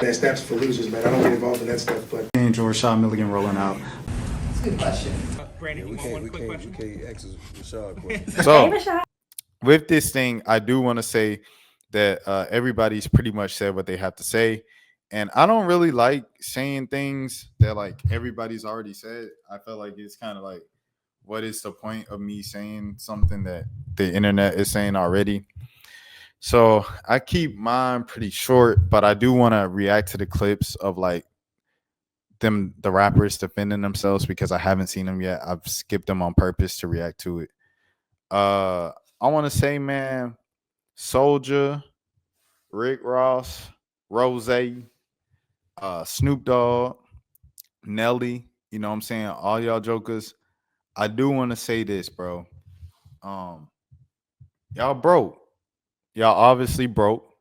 That snaps for losers, man. I don't get involved in that stuff, but Angel Rashad Milligan rolling out. That's a good question. Brandon, you want one quick question? We can't ask Rashad question. So, with this thing, I do want to say that everybody's pretty much said what they have to say. And I don't really like saying things that like everybody's already said. I feel like it's kind of like, what is the point of me saying something that the internet is saying already? So I keep mine pretty short, but I do want to react to the clips of like the rappers defending themselves because I haven't seen them yet. I've skipped them on purpose to react to it. I want to say, man, Soulja, Rick Ross, Rose, Snoop Dogg, Nelly, you know what I'm saying? All y'all jokers. I do want to say this, bro. Y'all broke. Y'all obviously broke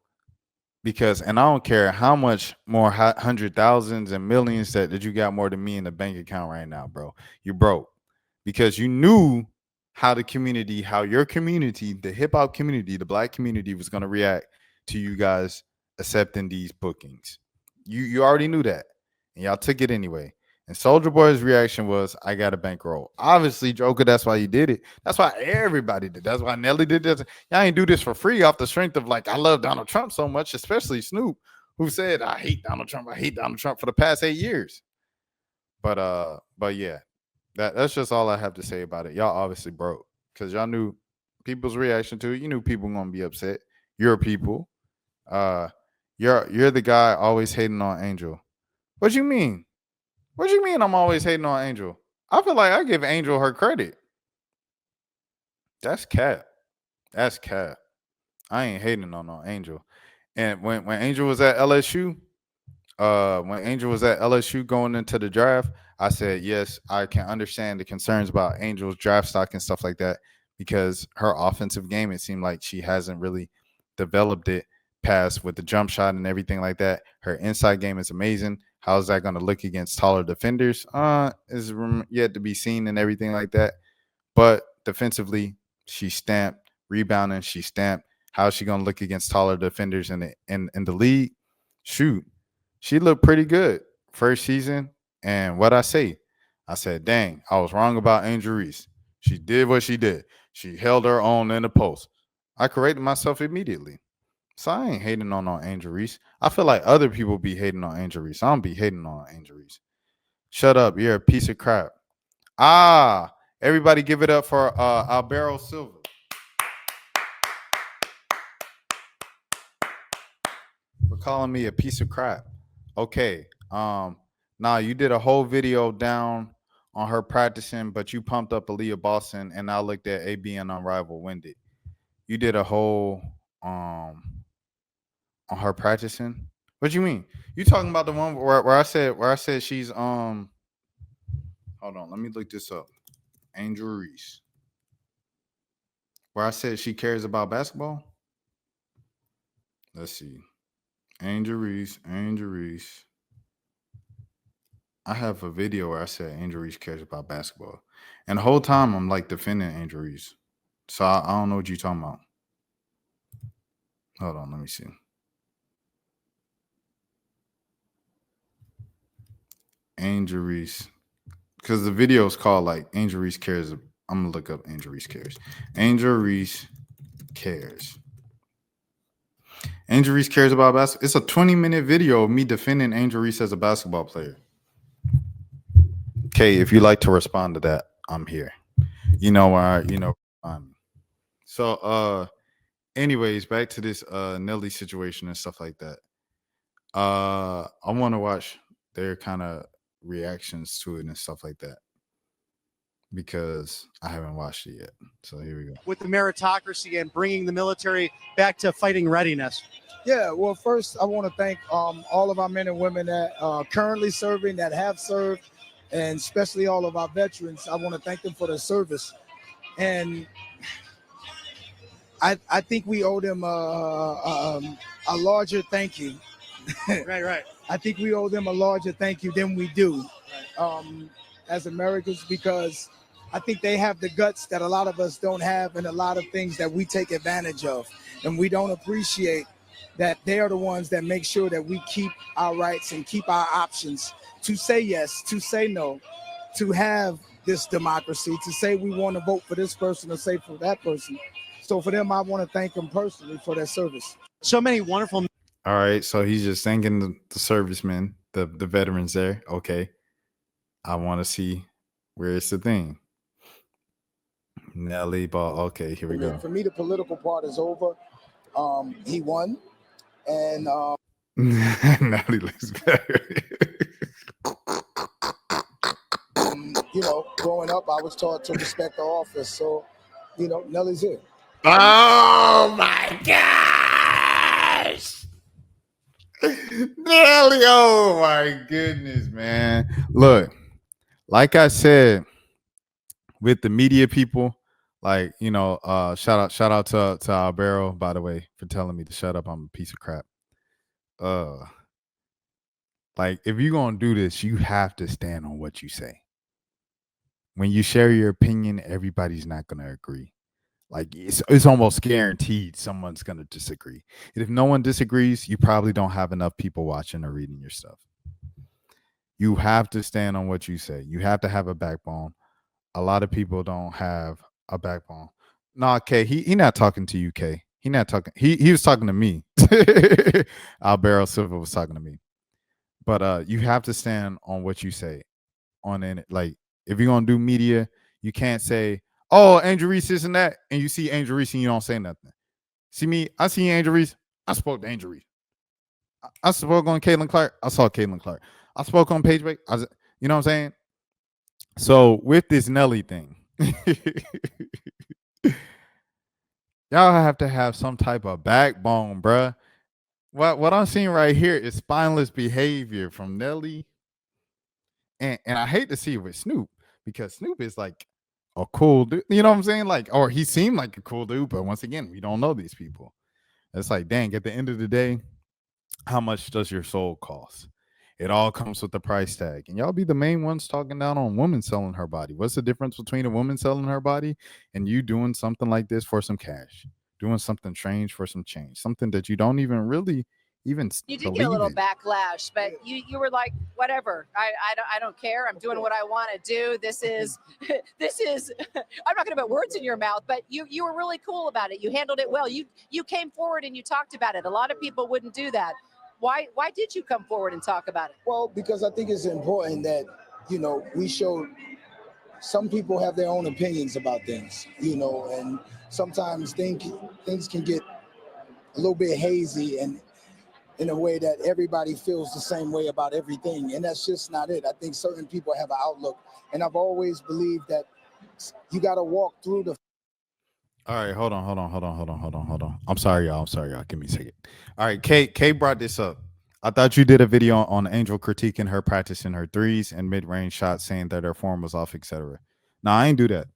because, and I don't care how much more hundred thousands and millions that you got more than me in the bank account right now, bro. You broke because you knew how the community, how your community, the hip hop community, the black community was going to react to you guys accepting these bookings. You already knew that, and y'all took it anyway. And Soulja Boy's reaction was, I got a bankroll. Obviously, Joker, that's why you did it. That's why everybody did. That's why Nelly did this. Y'all ain't do this for free off the strength of like, I love Donald Trump so much, especially Snoop, who said, I hate Donald Trump. I hate Donald Trump for the past 8 years. But yeah, that's just all I have to say about it. Y'all obviously broke because y'all knew people's reaction to it. You knew people gonna be upset. You're people. You're the guy always hating on Angel. What you mean? What you mean I'm always hating on Angel? I feel like I give Angel her credit. That's cap. That's cap. I ain't hating on no Angel. And when Angel was at LSU, going into the draft, I said, yes, I can understand the concerns about Angel's draft stock and stuff like that because her offensive game, it seemed like she hasn't really developed it past with the jump shot and everything like that. Her inside game is amazing. How's that going to look against taller defenders? Is yet to be seen and everything like that. But defensively, she stamped. Rebounding, she stamped. How's she going to look against taller defenders in the league? Shoot, she looked pretty good first season. And what I said, dang, I was wrong about Angel Reese. She did what she did. She held her own in the post. I corrected myself immediately. So I ain't hating on Angel Reese. I feel like other people be hating on Angel Reese. I don't be hating on Angel Reese. Shut up. You're a piece of crap. Everybody give it up for Albero Silva. For calling me a piece of crap. Okay. Now you did a whole video down on her practicing, but you pumped up Aaliyah Boston, and I looked at AB and Unrivaled Winded. You did a whole on her practicing. What you mean? You talking about the one where I said she's hold on, let me look this up. Angel Reese. Where I said she cares about basketball? Let's see. Angel Reese. I have a video where I said Angel Reese cares about basketball. And the whole time I'm like defending Angel Reese. So I don't know what you're talking about. Hold on, let me see. Angel Reese. Because the video is called like Angel Reese Cares. I'm going to look up Angel Reese Cares. Angel Reese Cares. Angel Reese cares about basketball. It's a 20-minute video of me defending Angel Reese as a basketball player. Okay, if you like to respond to that, I'm here. So anyways, back to this Nelly situation and stuff like that. I want to watch their kind of reactions to it and stuff like that because I haven't watched it yet. So here we go. With the meritocracy and bringing the military back to fighting readiness. Yeah, well, first I want to thank all of our men and women that are currently serving, that have served, and especially all of our veterans. I want to thank them for their service. And I think we owe them a larger thank you. Right. I think we owe them a larger thank you than we do as Americans, because I think they have the guts that a lot of us don't have, and a lot of things that we take advantage of and we don't appreciate that they are the ones that make sure that we keep our rights and keep our options to say yes, to say no, to have this democracy, to say we want to vote for this person or say for that person. So for them, I want to thank them personally for their service. So many wonderful. All right, so he's just thanking the servicemen, the veterans there. Okay, I want to see where's the thing. Nelly ball. Okay, here we go. For me, the political part is over. He won, and Nelly looks better. you know, growing up, I was taught to respect the office. So, you know, Nelly's here. Oh my gosh, Nelly! Oh my goodness, man! Look, like I said, with the media people, like shout out to Albero, by the way, for telling me to shut up. I'm a piece of crap. Like if you're gonna do this, you have to stand on what you say. When you share your opinion, everybody's not gonna agree. Like it's almost guaranteed someone's gonna disagree. And if no one disagrees, you probably don't have enough people watching or reading your stuff. You have to stand on what you say. You have to have a backbone. A lot of people don't have a backbone. Nah, Kay, he not talking to you, Kay. He not talking. He was talking to me. Albero Silva was talking to me. But you have to stand on what you say. On it, like if you're gonna do media, you can't say, "Oh, Angel Reese this and that," and you see Angel Reese and you don't say nothing. See me, I see Angel Reese. I spoke to Angel Reese. I spoke on Caitlin Clark. I saw Caitlin Clark. I spoke on Paige Blake. You know what I'm saying? So with this Nelly thing, y'all have to have some type of backbone, bruh. What I'm seeing right here is spineless behavior from Nelly. And I hate to see it with Snoop because Snoop is like a cool dude. You know what I'm saying? Like, or he seemed like a cool dude, but once again, we don't know these people. It's like, dang, at the end of the day, how much does your soul cost? It all comes with the price tag. And y'all be the main ones talking down on women selling her body. What's the difference between a woman selling her body and you doing something like this for some cash? Doing something strange for some change. Something that you don't even really even you did get a little backlash, but you were like, whatever, I don't care, I'm doing what I want to do. This is I'm not gonna put words in your mouth, but you were really cool about it. You handled it well. You came forward and you talked about it. A lot of people wouldn't do that. Why did you come forward and talk about it? Well, because I think it's important that, you know, we showed some people have their own opinions about things, you know, and sometimes things can get a little bit hazy and in a way that everybody feels the same way about everything. And that's just not it. I think certain people have an outlook. And I've always believed that you got to walk through the. All right, hold on. I'm sorry, y'all. Give me a second. All right, Kay brought this up. I thought you did a video on Angel critiquing her practicing her threes and mid-range shots, saying that her form was off, etc. Nah, I ain't do that.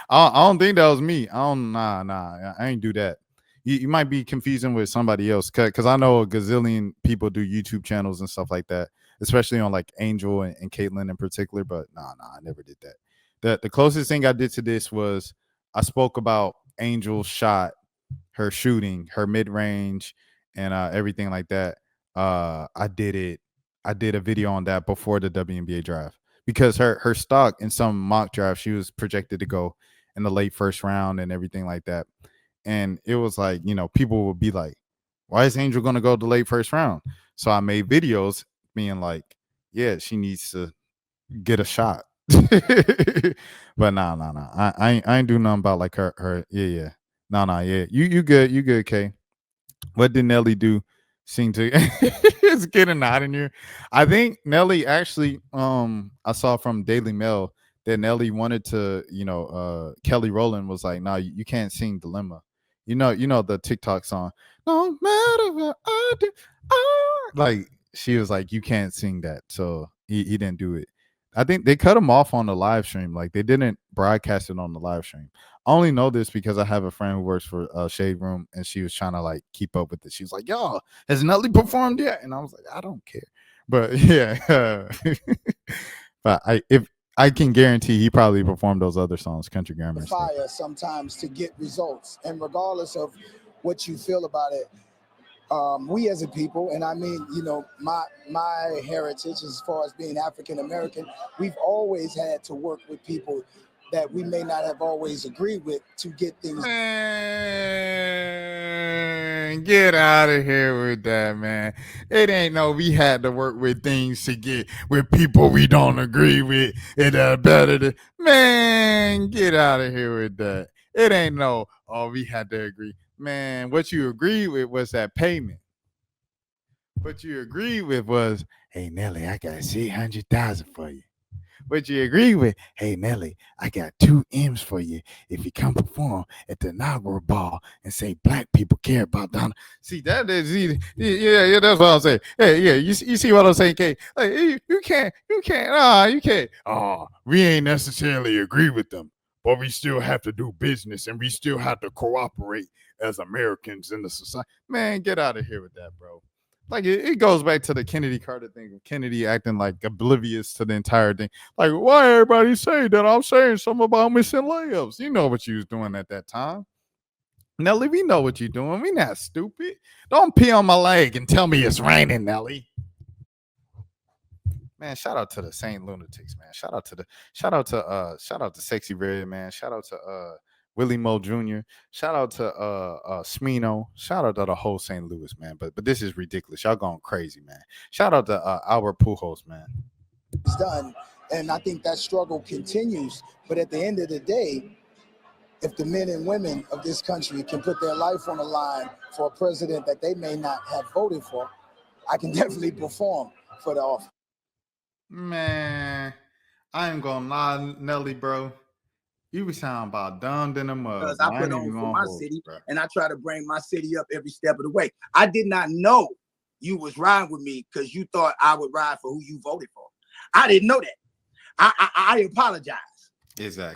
I don't think that was me. I ain't do that. You might be confusing with somebody else because I know a gazillion people do YouTube channels and stuff like that, especially on like Angel and Caitlyn in particular. But nah, I never did that. The closest thing I did to this was I spoke about Angel's shot, her shooting, her mid range, and everything like that. I did a video on that before the WNBA draft because her stock in some mock draft she was projected to go in the late first round and everything like that. And it was like, you know, people would be like, why is Angel going to go to late first round? So I made videos being like, yeah, she needs to get a shot. But nah. I ain't do nothing about like her. Yeah. Yeah. You good, Kay. What did Nelly do? Seem to it's getting hot in here. I think Nelly actually, I saw from Daily Mail that Nelly wanted to, Kelly Rowland was like, no, you can't sing Dilemma. You know the TikTok song. No matter what I do, like she was like, you can't sing that. So he didn't do it. I think they cut him off on the live stream. Like they didn't broadcast it on the live stream. I only know this because I have a friend who works for Shade Room and she was trying to like keep up with it. She was like, yo, has Nelly performed yet? And I was like, I don't care. But yeah. But if I can guarantee he probably performed those other songs, Country Grammar. Fire sometimes to get results. And regardless of what you feel about it. We as a people, and I mean, you know, my heritage as far as being African American, we've always had to work with people that we may not have always agreed with to get things. Man, get out of here with that, man. It ain't no we had to work with things to get with people we don't agree with. It better to, man, get out of here with that. It ain't no, oh, we had to agree. Man, what you agreed with was that payment. What you agreed with was, hey, Nelly, I got 600,000 for you. What you agree with, hey, Nelly, I got 2 M's for you if you come perform at the inaugural ball and say black people care about Donald. See, that is, yeah, that's what I'm saying. Hey, yeah, you see what I'm saying, Kay? Like, you can't, you can't. Oh, we ain't necessarily agree with them, but we still have to do business and we still have to cooperate as Americans in the society. Man, get out of here with that, bro. Like it goes back to the Kennedy Carter thing of Kennedy acting like oblivious to the entire thing. Like, why everybody say that I'm saying something about missing layups? You know what you was doing at that time. Nelly, we know what you're doing. We not stupid. Don't pee on my leg and tell me it's raining, Nelly. Man, shout out to the Saint Lunatics, man. Shout out to Sexy Red, man. Shout out to Willie Mo Jr. Shout out to Smino. Shout out to the whole St. Louis, man. But this is ridiculous. Y'all going crazy, man. Shout out to Albert Pujols, man. It's done, and I think that struggle continues. But at the end of the day, if the men and women of this country can put their life on the line for a president that they may not have voted for, I can definitely perform for the office. Man, I ain't gonna lie, Nelly, bro. You be sounding about dumb than a mug. Because I put on for my city, and I try to bring my city up every step of the way. I did not know you was riding with me because you thought I would ride for who you voted for. I didn't know that. I apologize. Exactly.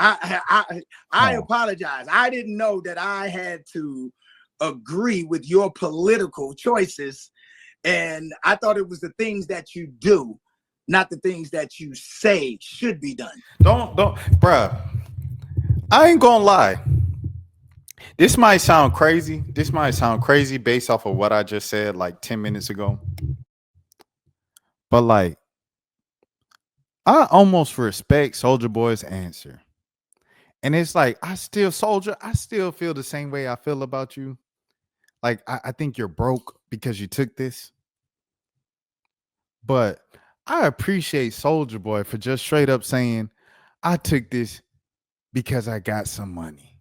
I apologize. I didn't know that I had to agree with your political choices, and I thought it was the things that you do, not the things that you say should be done. Don't, bruh. I ain't gonna lie. This might sound crazy. Based off of what I just said like 10 minutes ago. But like, I almost respect Soulja Boy's answer. And it's like, I still feel the same way I feel about you. Like, I think you're broke because you took this. But I appreciate Soulja Boy for just straight up saying, I took this because I got some money.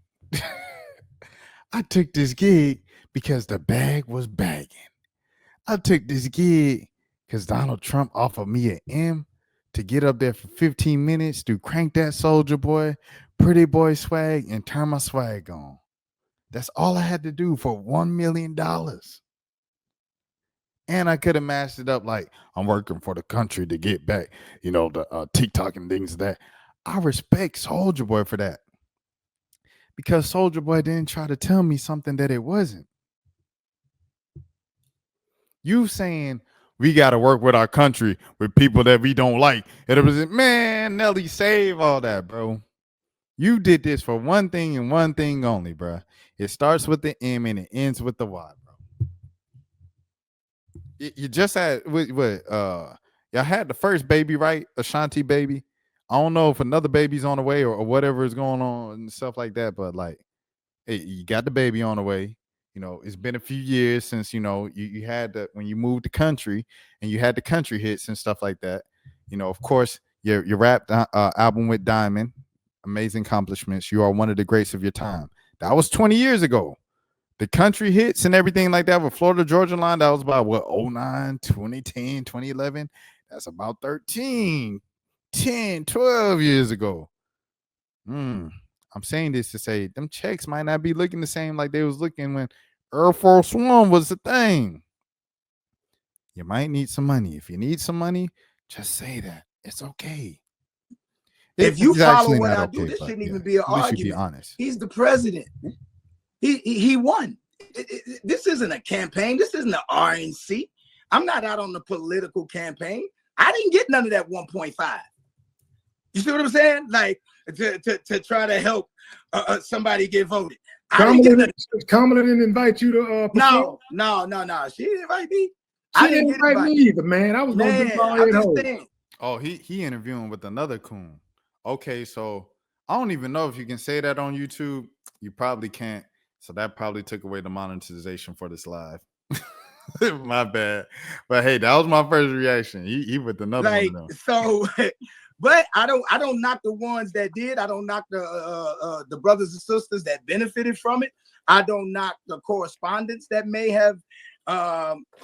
I took this gig because the bag was bagging. I took this gig because Donald Trump offered me an M to get up there for 15 minutes to crank that Soulja Boy, pretty boy swag, and turn my swag on. That's all I had to do for $1 million. And I could have mashed it up like, I'm working for the country to get back, you know, the TikTok and things like that. I respect Soulja Boy for that. Because Soulja Boy didn't try to tell me something that it wasn't. You saying we got to work with our country with people that we don't like. And it was, man, Nelly, save all that, bro. You did this for one thing and one thing only, bro. It starts with the M and it ends with the Y, bro. You just had y'all had the first baby, right? Ashanti baby. I don't know if another baby's on the way or whatever is going on and stuff like that, but like, hey, you got the baby on the way. You know, it's been a few years since, you know, you had the, when you moved the country and you had the country hits and stuff like that. You know, of course, your rap album with Diamond, amazing accomplishments. You are one of the greats of your time. That was 20 years ago. The country hits and everything like that with Florida Georgia Line, that was about what, 09, 2010, 2011. That's about 13, 10, 12 years ago. I'm saying this to say them checks might not be looking the same like they was looking when Air Force One was the thing. You might need some money. If you need some money, just say that. It's okay. If you follow what I do, this shouldn't even be an argument. Be honest. He's the president. He won. This isn't a campaign. This isn't an RNC. I'm not out on the political campaign. I didn't get none of that 1.5. You see what I'm saying? Like to try to help somebody get voted. I didn't get nothing. Kamala didn't invite you to perform? No. She didn't invite me. She didn't invite me either, man. I was gonna do all I'm that just whole. saying. Oh, he interviewing with another coon. Okay, so I don't even know if you can say that on YouTube. You probably can't. So that probably took away the monetization for this live. My bad. But hey, that was my first reaction. He with another Like, one though. so, but I don't knock the ones that did. I don't knock the brothers and sisters that benefited from it. I don't knock the correspondents that may have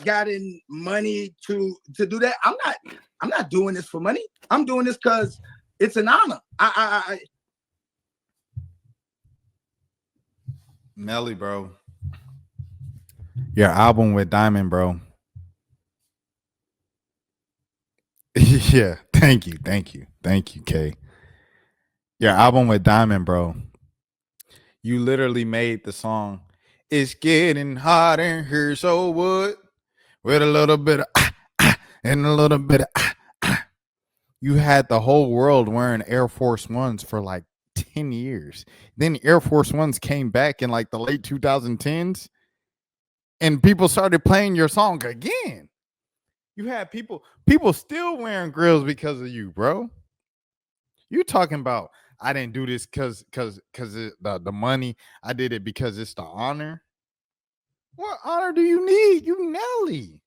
gotten money to do that. I'm not doing this for money. I'm doing this because it's an honor. Nelly, bro. Your album with Diamond, bro. Yeah, thank you, Kay. Your album with Diamond, bro. You literally made the song "It's Getting Hot in Here," so what? With a little bit of and a little bit of You had the whole world wearing Air Force Ones for like 10 years. Then Air Force Ones came back in like the late 2010s, and people started playing your song again. You had people still wearing grills because of you, bro. You talking about I didn't do this because the money. I did it because it's the honor. What honor do you need? You Nelly.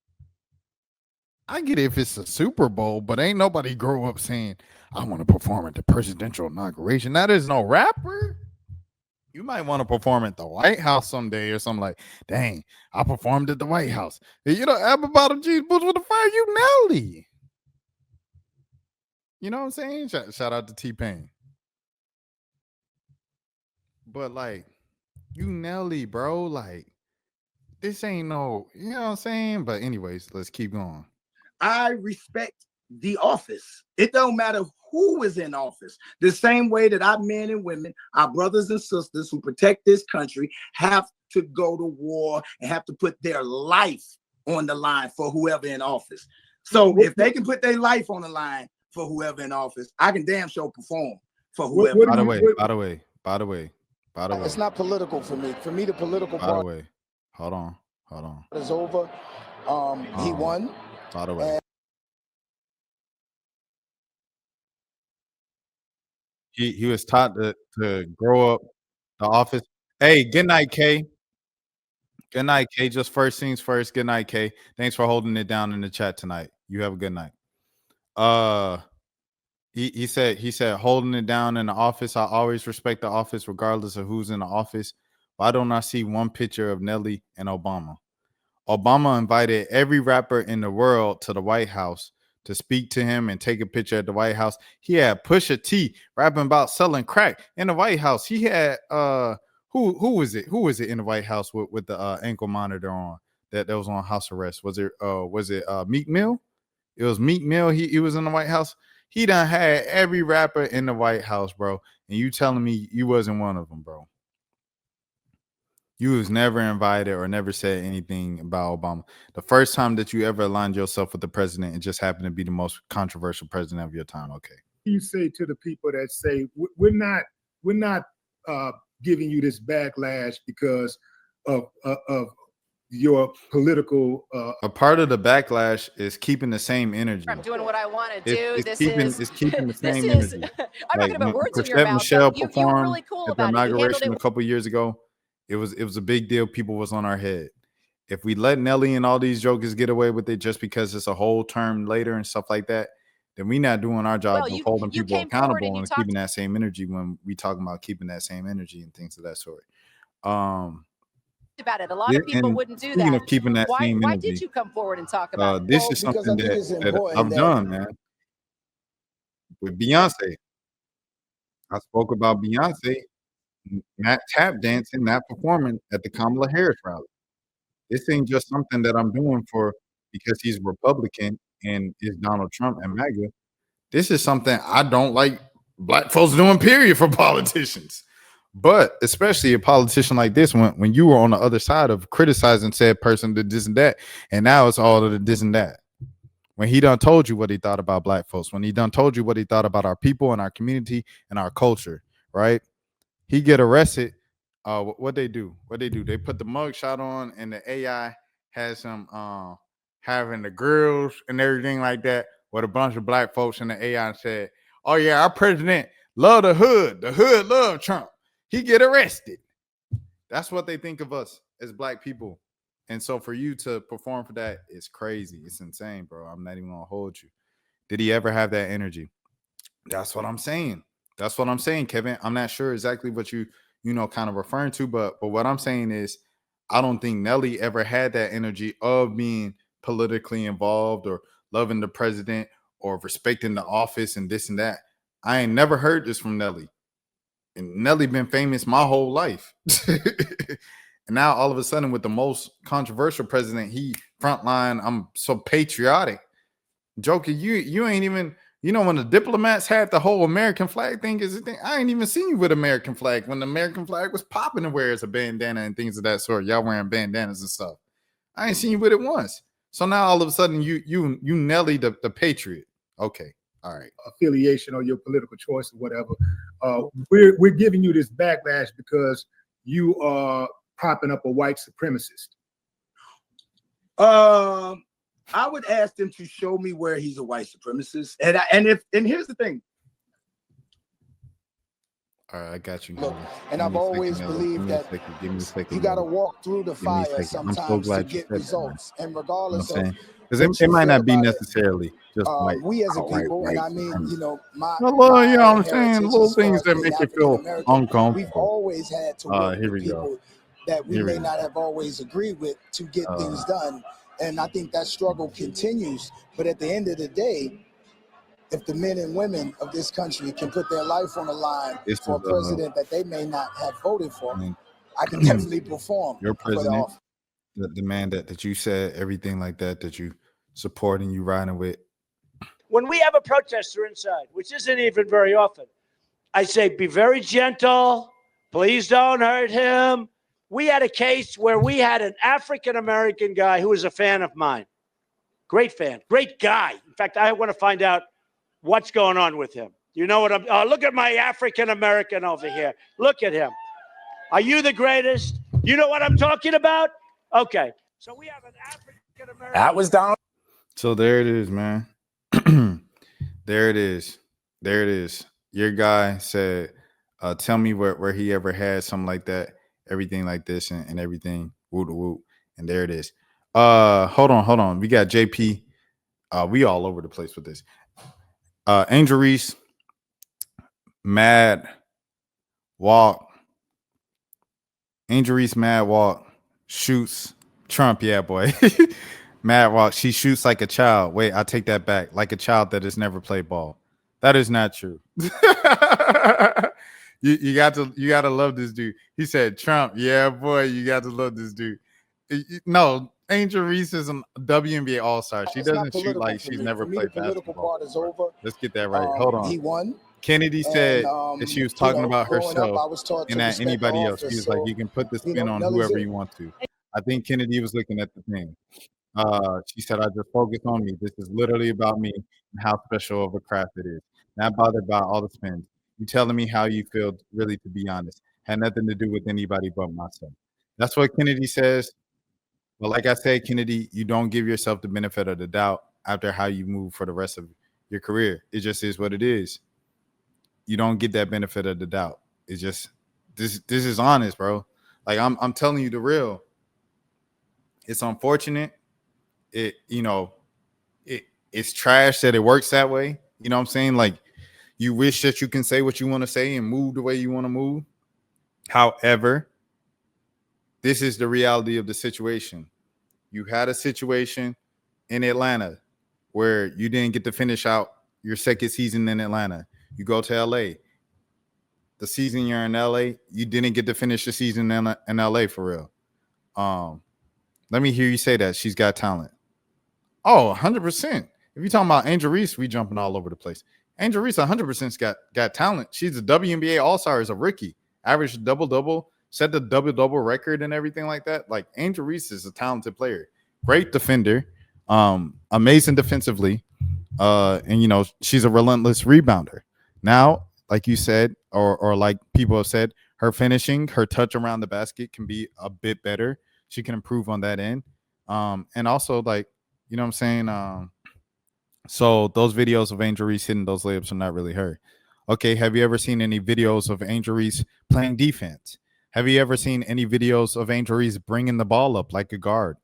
I get it if it's a Super Bowl, but ain't nobody grow up saying, I want to perform at the presidential inauguration. That is no rapper. You might want to perform at the White House someday or something like, dang, I performed at the White House. You know, apple bottom cheese boots with the fire, you Nelly. You know what I'm saying? Shout out to T-Pain. But like, you Nelly, bro. Like, this ain't no, you know what I'm saying? But anyways, let's keep going. I respect the office. It don't matter who is in office. The same way that our men and women, our brothers and sisters who protect this country have to go to war and have to put their life on the line for whoever in office. So if they can put their life on the line for whoever in office, I can damn sure perform for whoever. By the way. It's not political for me. For me, the political By the part. way, hold on. Is over. He won. By the way. He was taught to grow up the office. Hey, good night, Kay. Good night, Kay. Just first things first. Good night, Kay. Thanks for holding it down in the chat tonight. You have a good night. He said holding it down in the office. I always respect the office regardless of who's in the office. Why don't I see one picture of Nelly and Obama? Obama invited every rapper in the world to the White House to speak to him and take a picture at the White House. He had Pusha T rapping about selling crack in the White House. He had who was it? Who was it in the White House with the ankle monitor on that was on house arrest? Was it Meek Mill? It was Meek Mill. He was in the White House. He done had every rapper in the White House, bro. And you telling me you wasn't one of them, bro? You was never invited or never said anything about Obama. The first time that you ever aligned yourself with the president, it just happened to be the most controversial president of your time. Okay. You say to the people that say we're not giving you this backlash because of your political. A part of the backlash is keeping the same energy. I'm doing what I want to do. It's keeping the same this energy. I'm not going to put words in your Chrisette mouth. Michelle You were performed really cool at the about it. You handled inauguration a couple years ago. It was a big deal. People was on our head. If we let Nelly and all these jokers get away with it just because it's a whole term later and stuff like that, then we not doing our job of holding people accountable and keeping that same energy when we talking about keeping that same energy and things of that sort. About it. A lot of people wouldn't do that. Of keeping that same why energy, did you come forward and talk about it? This is something that I've done, man. With Beyonce, I spoke about Beyonce not tap dancing, not performing at the Kamala Harris rally. This ain't just something that I'm doing because he's Republican and is Donald Trump and MAGA. This is something I don't like black folks doing, period, for politicians. But especially a politician like this, when you were on the other side of criticizing said person, the this and that, and now it's all of the this and that. When he done told you what he thought about black folks, when he done told you what he thought about our people and our community and our culture, right? He get arrested what they do? What they do? They put the mug shot on, and the AI has him having the grills and everything like that with a bunch of black folks, and the AI said, "Oh yeah, our president love the hood. The hood love Trump. He get arrested." That's what they think of us as black people. And so for you to perform for that, it's crazy. It's insane, bro. I'm not even gonna hold you. Did he ever have that energy? That's what I'm saying. That's what I'm saying, Kevin. I'm not sure exactly what you kind of referring to, but what I'm saying is I don't think Nelly ever had that energy of being politically involved or loving the president or respecting the office and this and that. I ain't never heard this from Nelly. And Nelly been famous my whole life. And now all of a sudden with the most controversial president, he frontline, I'm so patriotic. Joker, you ain't even, when the diplomats had the whole American flag thing is a thing. I ain't even seen you with American flag when the American flag was popping to wear as a bandana and things of that sort. Y'all wearing bandanas and stuff. I ain't seen you with it once. So now all of a sudden you Nelly the patriot. Okay. All right. Affiliation or your political choice or whatever. We're giving you this backlash because you are propping up a white supremacist. I would ask them to show me where he's a white supremacist. And here's the thing. All right, I got you. Look, and I've always believed that you got to walk through the fire sometimes to get results. And regardless of, because it might not be necessarily just like we as a people, and I mean, my I'm saying little things that make you feel uncomfortable. We've always had to work with people that we may not have always agreed with to get things done. And I think that struggle continues. But at the end of the day, if the men and women of this country can put their life on the line for a president that they may not have voted for, I can definitely perform. Your president, the man that you said everything like that you support and you riding with. When we have a protester inside, which isn't even very often, I say, be very gentle. Please don't hurt him. We had a case where we had an African-American guy who was a fan of mine. Great fan, great guy. In fact, I want to find out what's going on with him. You know what look at my African-American over here. Look at him. Are you the greatest? You know what I'm talking about? Okay. So we have an African-American. That was down. So there it is, man. There it is. There it is. Your guy said, tell me where he ever had something like that. Everything like this and everything, woo woo, and there it is. Hold on. We got JP. We all over the place with this. Angel Reese, Mad Walk. Angel Reese, Mad Walk shoots Trump. Yeah, boy. Mad Walk. She shoots like a child. Wait, I take that back. Like a child that has never played ball. That is not true. You got to love this dude. He said Trump. Yeah, boy, you got to love this dude. No, Angel Reese is a WNBA All-Star. She doesn't shoot like she's never played basketball. Is over. Let's get that right. Hold on. He won. Kennedy said that she was talking about herself and that anybody else. She was like, you can put the spin on whoever you want to. I think Kennedy was looking at the thing. She said, I just focus on me. This is literally about me and how special of a craft it is. Not bothered by all the spins. You telling me how you feel, really, to be honest. Had nothing to do with anybody but myself. That's what Kennedy says. But like I said, Kennedy, you don't give yourself the benefit of the doubt after how you move for the rest of your career. It just is what it is. You don't get that benefit of the doubt. It's just this is honest, bro. Like I'm telling you the real. It's unfortunate. It's trash that it works that way. You know what I'm saying? Like, you wish that you can say what you want to say and move the way you want to move. However, this is the reality of the situation. You had a situation in Atlanta where you didn't get to finish out your second season in Atlanta. You go to LA. The season you're in LA, you didn't get to finish the season in LA for real. Let me hear you say that she's got talent. Oh, 100%. If you're talking about Angel Reese, we jumping all over the place. Angel Reese 100% got talent. She's a WNBA All-Star as a rookie. Averaged double-double, set the double-double record and everything like that. Like, Angel Reese is a talented player. Great defender. Amazing defensively. And, she's a relentless rebounder. Now, like you said, or like people have said, her finishing, her touch around the basket can be a bit better. She can improve on that end. And also, like, you know what I'm saying? So those videos of Angel Reese hitting those layups are not really her. Okay, have you ever seen any videos of Angel Reese playing defense? Have you ever seen any videos of Angel Reese bringing the ball up like a guard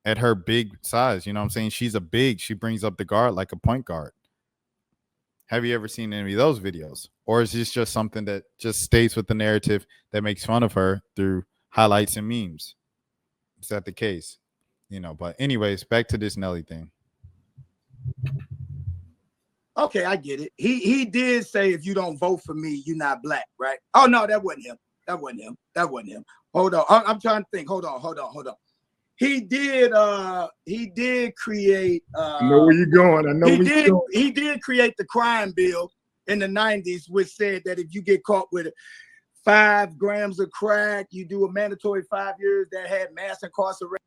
at her big size? You know what I'm saying? She's a big. She brings up the guard like a point guard. Have you ever seen any of those videos? Or is this just something that just stays with the narrative that makes fun of her through highlights and memes? Is that the case? You know, but anyways, back to this Nelly thing. Okay, I get it. He did say, if you don't vote for me, you're not black, right? Oh no, that wasn't him. That wasn't him. That wasn't him. Hold on. I'm trying to think. Hold on. He did create I know where you're going. I know where you're going. He did create the crime bill in the 90s, which said that if you get caught with 5 grams of crack, you do a mandatory 5 years. That had mass incarceration.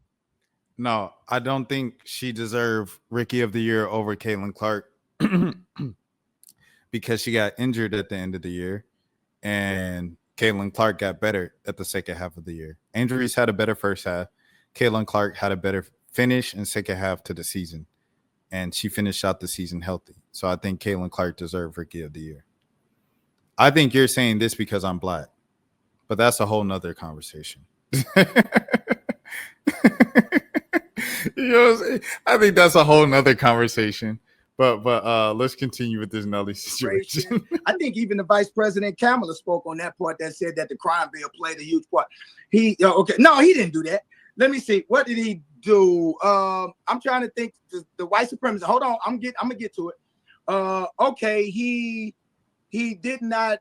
No, I don't think she deserved Rookie of the Year over Caitlin Clark because she got injured at the end of the year, and Caitlin Clark got better at the second half of the year. Angel Reese had a better first half. Caitlin Clark had a better finish in second half to the season, and she finished out the season healthy. So I think Caitlin Clark deserved Rookie of the Year. I think you're saying this because I'm black, but that's a whole nother conversation. You know what I'm saying? I think that's a whole nother conversation. But let's continue with this Nelly situation. I think even the Vice President Kamala spoke on that part that said that the crime bill played a huge part. He didn't do that. Let me see. What did he do? I'm trying to think. The white supremacist. Hold on. I'm gonna get to it. Okay. He did not.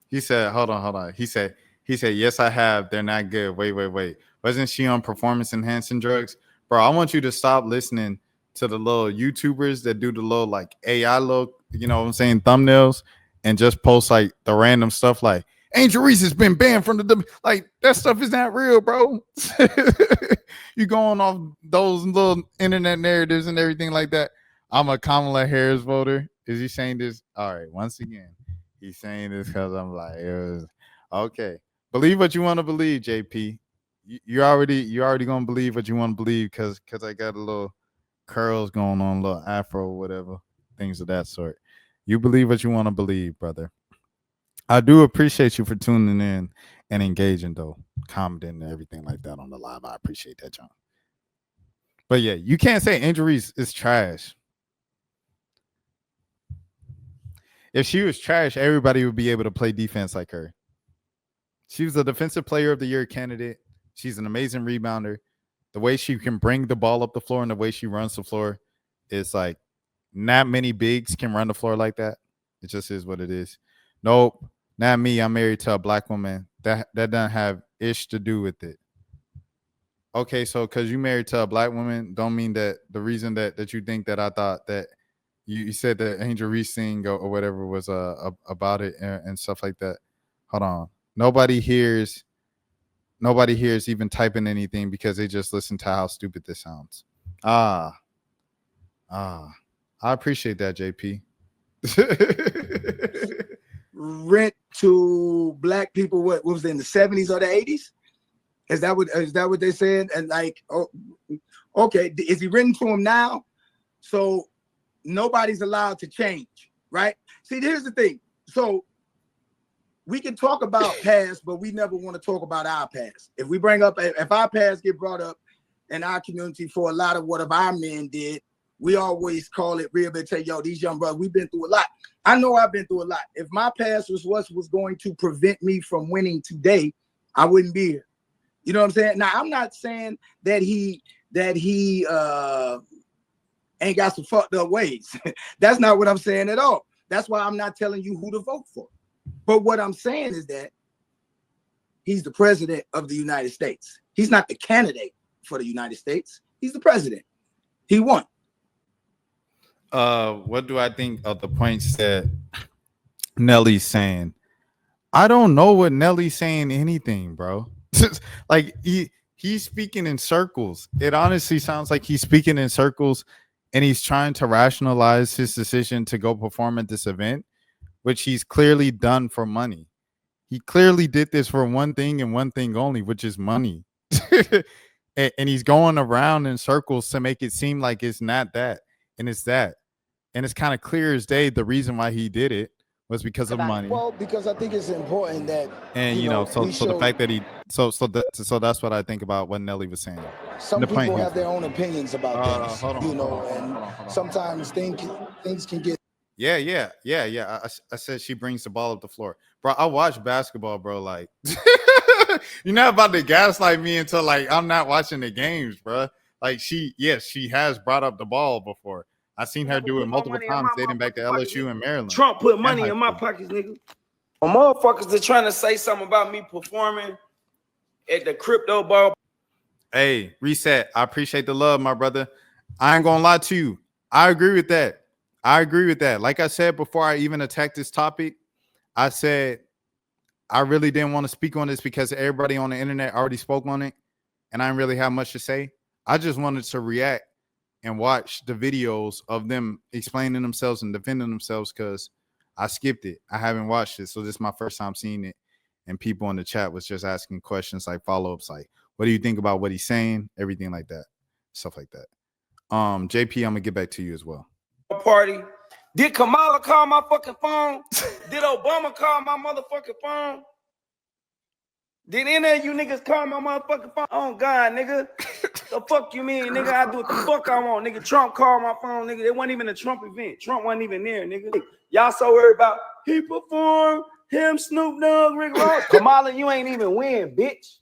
He said, hold on. He said, yes, I have. They're not good. Wait. Wasn't she on performance enhancing drugs? Bro, I want you to stop listening to the little YouTubers that do the little like AI look, you know what I'm saying, thumbnails, and just post like the random stuff like Angel Reese has been banned from the like that stuff is not real, bro. You going off those little internet narratives and everything like that. I'm a Kamala Harris voter. Is he saying this? All right, once again, he's saying this because I'm like, it was okay. Believe what you want to believe, JP. You already gonna believe what you want to believe because I got a little curls going on, a little afro, whatever, things of that sort. You believe what you want to believe, brother. I do appreciate you for tuning in and engaging, though, commenting and everything like that on the live. I appreciate that, John. But yeah, you can't say Angel Reese is trash. If she was trash, everybody would be able to play defense like her. She was a Defensive Player of the Year candidate. She's an amazing rebounder. The way she can bring the ball up the floor and the way she runs the floor is like not many bigs can run the floor like that. It just is what it is. Nope, not me. I'm married to a black woman. That doesn't have ish to do with it. Okay, so because you married to a black woman, don't mean that the reason that you think that I thought that you said that Angel Reese thing or whatever was about it and stuff like that. Hold on. Nobody hears even typing anything because they just listen to how stupid this sounds. I appreciate that, JP. Rent to black people, what was it, in the 70s or the 80s? Is that what they said? And like, okay, is he written to him now? So nobody's allowed to change, right? See, here's the thing. So we can talk about past, but we never want to talk about our past. If our past get brought up in our community for a lot of what our men did, we always call it rehabilitation. Yo, these young brothers, we've been through a lot. I know I've been through a lot. If my past was what was going to prevent me from winning today, I wouldn't be here. You know what I'm saying? Now, I'm not saying that he ain't got some fucked up ways. That's not what I'm saying at all. That's why I'm not telling you who to vote for. But what I'm saying is that he's the president of the United States. He's not the candidate for the United States. He's the president. He won. What do I think of the points that Nelly's saying? I don't know what Nelly's saying anything, bro. Like he's speaking in circles. It honestly sounds like he's speaking in circles and he's trying to rationalize his decision to go perform at this event, which he's clearly done for money. He clearly did this for one thing and one thing only, which is money. And he's going around in circles to make it seem like it's not that, and it's that. And it's kind of clear as day the reason why he did it was because of money. Well, because I think it's important that And so the fact that he that's what I think about what Nelly was saying. some people have their own opinions about things, hold on, you know, hold on, and hold on. sometimes things can get. Yeah. I said she brings the ball up the floor, bro. I watch basketball, bro. Like, you're not about to gaslight me until like I'm not watching the games, bro. Like she has brought up the ball before. I've seen her do it multiple times dating back to LSU and Maryland. Trump put money in my pockets, nigga. When motherfuckers are trying to say something about me performing at the crypto ball. Hey, Reset. I appreciate the love, my brother. I ain't gonna lie to you. I agree with that. Like I said before I even attacked this topic, I said I really didn't want to speak on this because everybody on the internet already spoke on it, and I didn't really have much to say. I just wanted to react and watch the videos of them explaining themselves and defending themselves because I skipped it. I haven't watched it, so this is my first time seeing it. And people in the chat was just asking questions like follow-ups, like, what do you think about what he's saying? Everything like that, stuff like that. JP, I'm gonna get back to you as well. Party. Did Kamala call my fucking phone? Did Obama call my motherfucking phone? Did any of you niggas call my motherfucking phone? Oh God, nigga. The fuck you mean, nigga? I do what the fuck I want, nigga. Trump called my phone, nigga. It wasn't even a Trump event. Trump wasn't even there, nigga. Y'all so worried about he performed, him, Snoop Dogg, Rick Ross. Kamala, you ain't even win, bitch.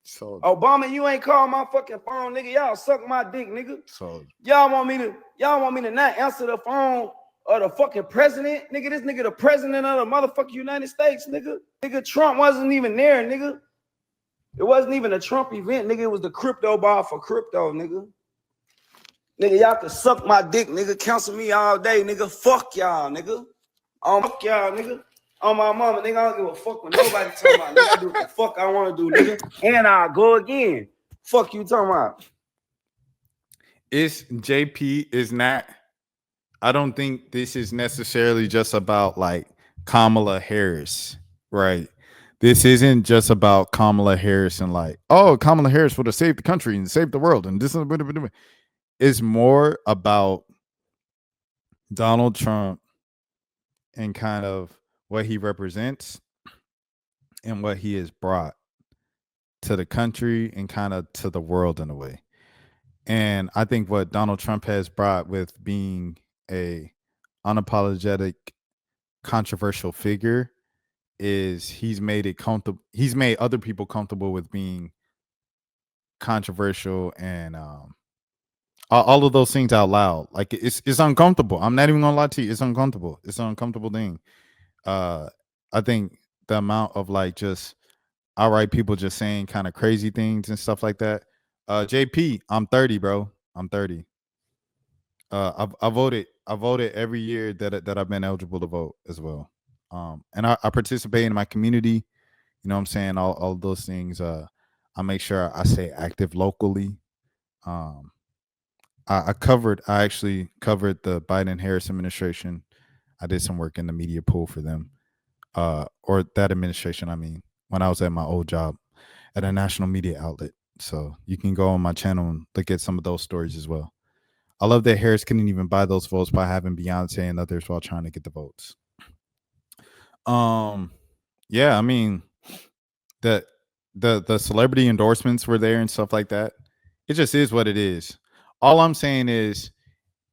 So Obama, you ain't called my fucking phone, nigga. Y'all suck my dick, nigga. So y'all want me to not answer the phone of the fucking president, nigga? This nigga the president of the motherfucking United States, nigga. Nigga, Trump wasn't even there, nigga. It wasn't even a Trump event, nigga. It was the crypto bar for crypto, nigga. Nigga, y'all can suck my dick, nigga. Cancel me all day, nigga. Fuck y'all, nigga. Fuck y'all, nigga. On my mama, nigga, I don't give a fuck when nobody talking about, nigga. I do what the fuck I want to do, nigga. And I'll go again. Fuck you talking about. It's JP is not. I don't think this is necessarily just about like Kamala Harris, right? This isn't just about Kamala Harris and like, oh, Kamala Harris would have saved the country and saved the world. And this is it's more about Donald Trump and kind of what he represents and what he has brought to the country and kind of to the world in a way. And I think what Donald Trump has brought with being a unapologetic, controversial figure is he's made it comfortable. He's made other people comfortable with being controversial and all of those things out loud. Like it's uncomfortable. I'm not even gonna lie to you. It's uncomfortable. It's an uncomfortable thing. I think the amount of like just outright people just saying kind of crazy things and stuff like that. JP, I'm 30, bro. I'm 30. I voted every year that I've been eligible to vote as well. And I participate in my community. You know what I'm saying? All those things. I make sure I stay active locally. I actually covered the Biden-Harris administration. I did some work in the media pool for them. Or that administration, I mean, when I was at my old job at a national media outlet. So you can go on my channel and look at some of those stories as well. I love that Harris couldn't even buy those votes by having Beyonce and others while trying to get the votes. Yeah, I mean, the celebrity endorsements were there and stuff like that. It just is what it is. All I'm saying is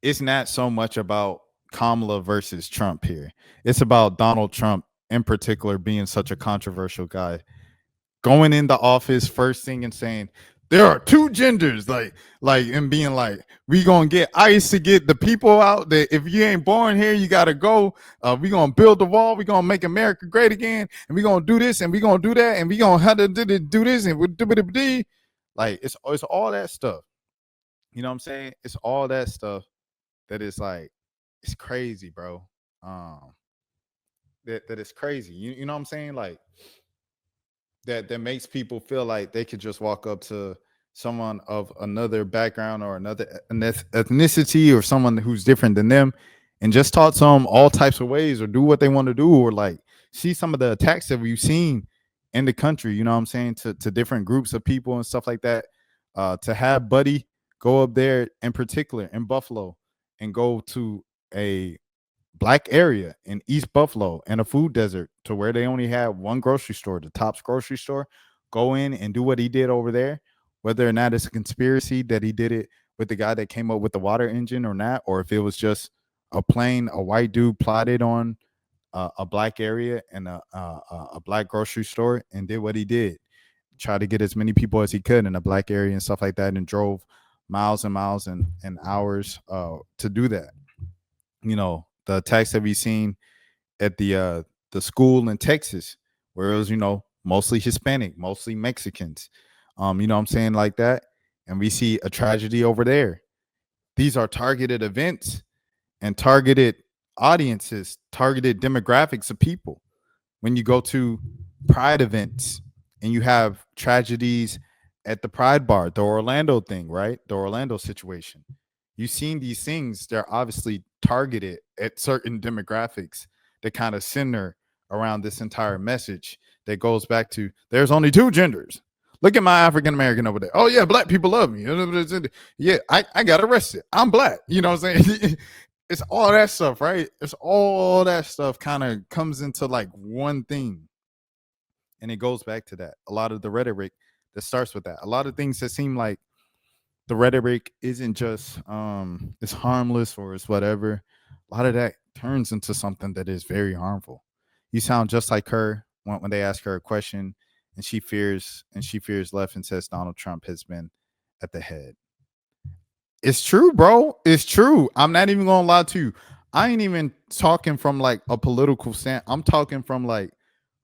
it's not so much about Kamala versus Trump here. It's about Donald Trump in particular being such a controversial guy. Going in the office first thing and saying there are two genders, like and being like, we gonna get ICE to get the people out. That if you ain't born here, you gotta go. We gonna build the wall. We gonna make America great again, and we gonna do this and we gonna do that, and we gonna have to do this and we do like it's all that stuff. You know what I'm saying? It's all that stuff that is like it's crazy, bro. That is crazy. You know what I'm saying? Like that makes people feel like they could just walk up to someone of another background or another ethnicity or someone who's different than them and just talk to them all types of ways or do what they want to do or like see some of the attacks that we've seen in the country, you know what I'm saying, to different groups of people and stuff like that. To have Buddy go up there in particular in Buffalo and go to a black area in East Buffalo and a food desert to where they only have one grocery store, the Tops grocery store, go in and do what he did over there, whether or not it's a conspiracy that he did it with the guy that came up with the water engine or not, or if it was just a white dude plotted on a black area and a black grocery store and did what he did, try to get as many people as he could in a black area and stuff like that, and drove miles and miles and hours to do that. You know, the attacks that we've seen at the school in Texas, where it was, you know, mostly Hispanic, mostly Mexicans, you know what I'm saying, like that. And we see a tragedy over there. These are targeted events and targeted audiences, targeted demographics of people. When you go to pride events and you have tragedies at the Pride Bar, the Orlando thing, right? The Orlando situation. You've seen these things, they're obviously targeted at certain demographics that kind of center around this entire message that goes back to there's only two genders. Look at my African American over there. Oh yeah, black people love me. Yeah, I got arrested. I'm black. You know what I'm saying? It's all that stuff, right? It's all that stuff kind of comes into like one thing. And it goes back to that. A lot of the rhetoric that starts with that. A lot of things that seem like the rhetoric isn't just it's harmless or it's whatever. A lot of that turns into something that is very harmful. You sound just like her when they ask her a question and she fears left and says Donald Trump has been at the head. It's true, bro. It's true. I'm not even gonna lie to you. I ain't even talking from like a political stand. I'm talking from like,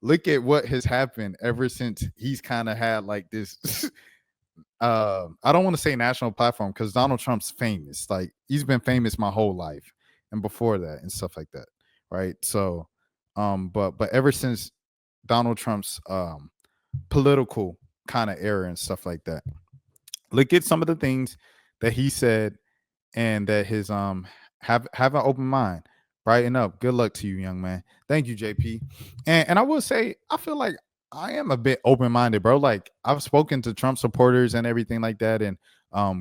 look at what has happened ever since he's kind of had like this I don't want to say national platform because Donald Trump's famous. Like he's been famous my whole life and before that and stuff like that. Right. So but ever since Donald Trump's political kind of era and stuff like that, look at some of the things that he said and that his have an open mind. Brighten up. Good luck to you, young man. Thank you, JP. And I will say, I feel like I am a bit open-minded, bro. Like I've spoken to Trump supporters and everything like that, and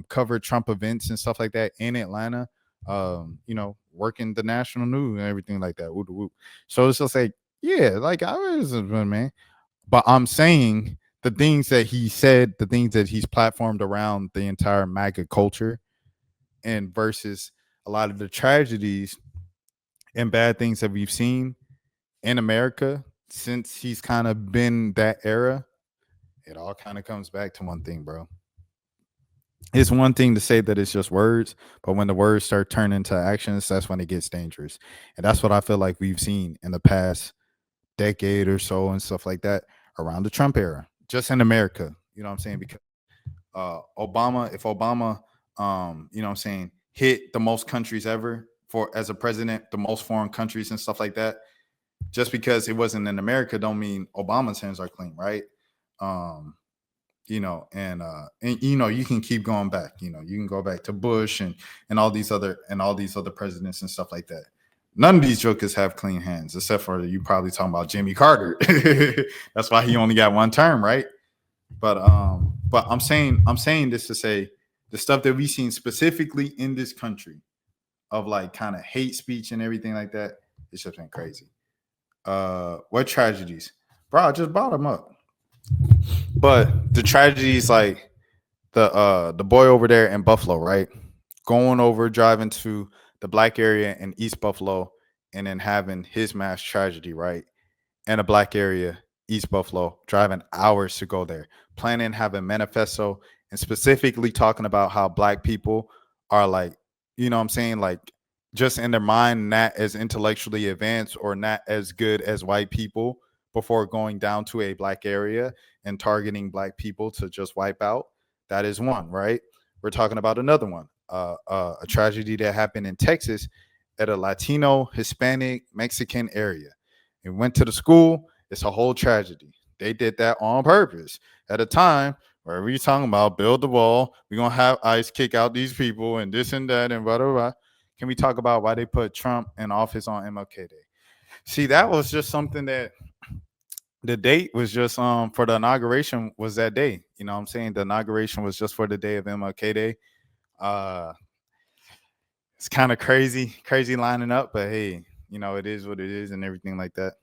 covered Trump events and stuff like that in Atlanta. You know, working the national news and everything like that. Woo, woo. So it's just like, yeah, like I was, man. But I'm saying the things that he said, the things that he's platformed around the entire MAGA culture, and versus a lot of the tragedies and bad things that we've seen in America since he's kind of been that era, it all kind of comes back to one thing, bro. It's one thing to say that it's just words, but when the words start turning into actions, that's when it gets dangerous. And that's what I feel like we've seen in the past decade or so and stuff like that around the Trump era, just in America. You know what I'm saying? Because if Obama, you know what I'm saying, hit the most countries ever for as a president, the most foreign countries and stuff like that, just because it wasn't in America don't mean Obama's hands are clean, right? You know, and you know, you can keep going back. You know, you can go back to Bush and all these other presidents and stuff like that. None of these jokers have clean hands, except for you probably talking about Jimmy Carter. That's why he only got one term, right? But I'm saying this to say the stuff that we've seen specifically in this country of like kind of hate speech and everything like that, it's just been crazy. What tragedies? Bro, I just brought them up. But the tragedies like the boy over there in Buffalo, right? Going over, driving to the black area in East Buffalo and then having his mass tragedy, right? In a black area, East Buffalo, driving hours to go there, planning having manifesto and specifically talking about how black people are like, you know what I'm saying, like just in their mind, not as intellectually advanced or not as good as white people before going down to a black area and targeting black people to just wipe out. That is one, right? We're talking about another one, a tragedy that happened in Texas at a Latino, Hispanic, Mexican area. It went to the school. It's a whole tragedy. They did that on purpose at a time where we're talking about build the wall. We're going to have ICE kick out these people and this and that and blah, blah, blah. Can we talk about why they put Trump in office on MLK Day? See, that was just something that the date was just for the inauguration was that day. You know what I'm saying? The inauguration was just for the day of MLK Day. Uh it's kind of crazy lining up, but hey, you know, it is what it is and everything like that.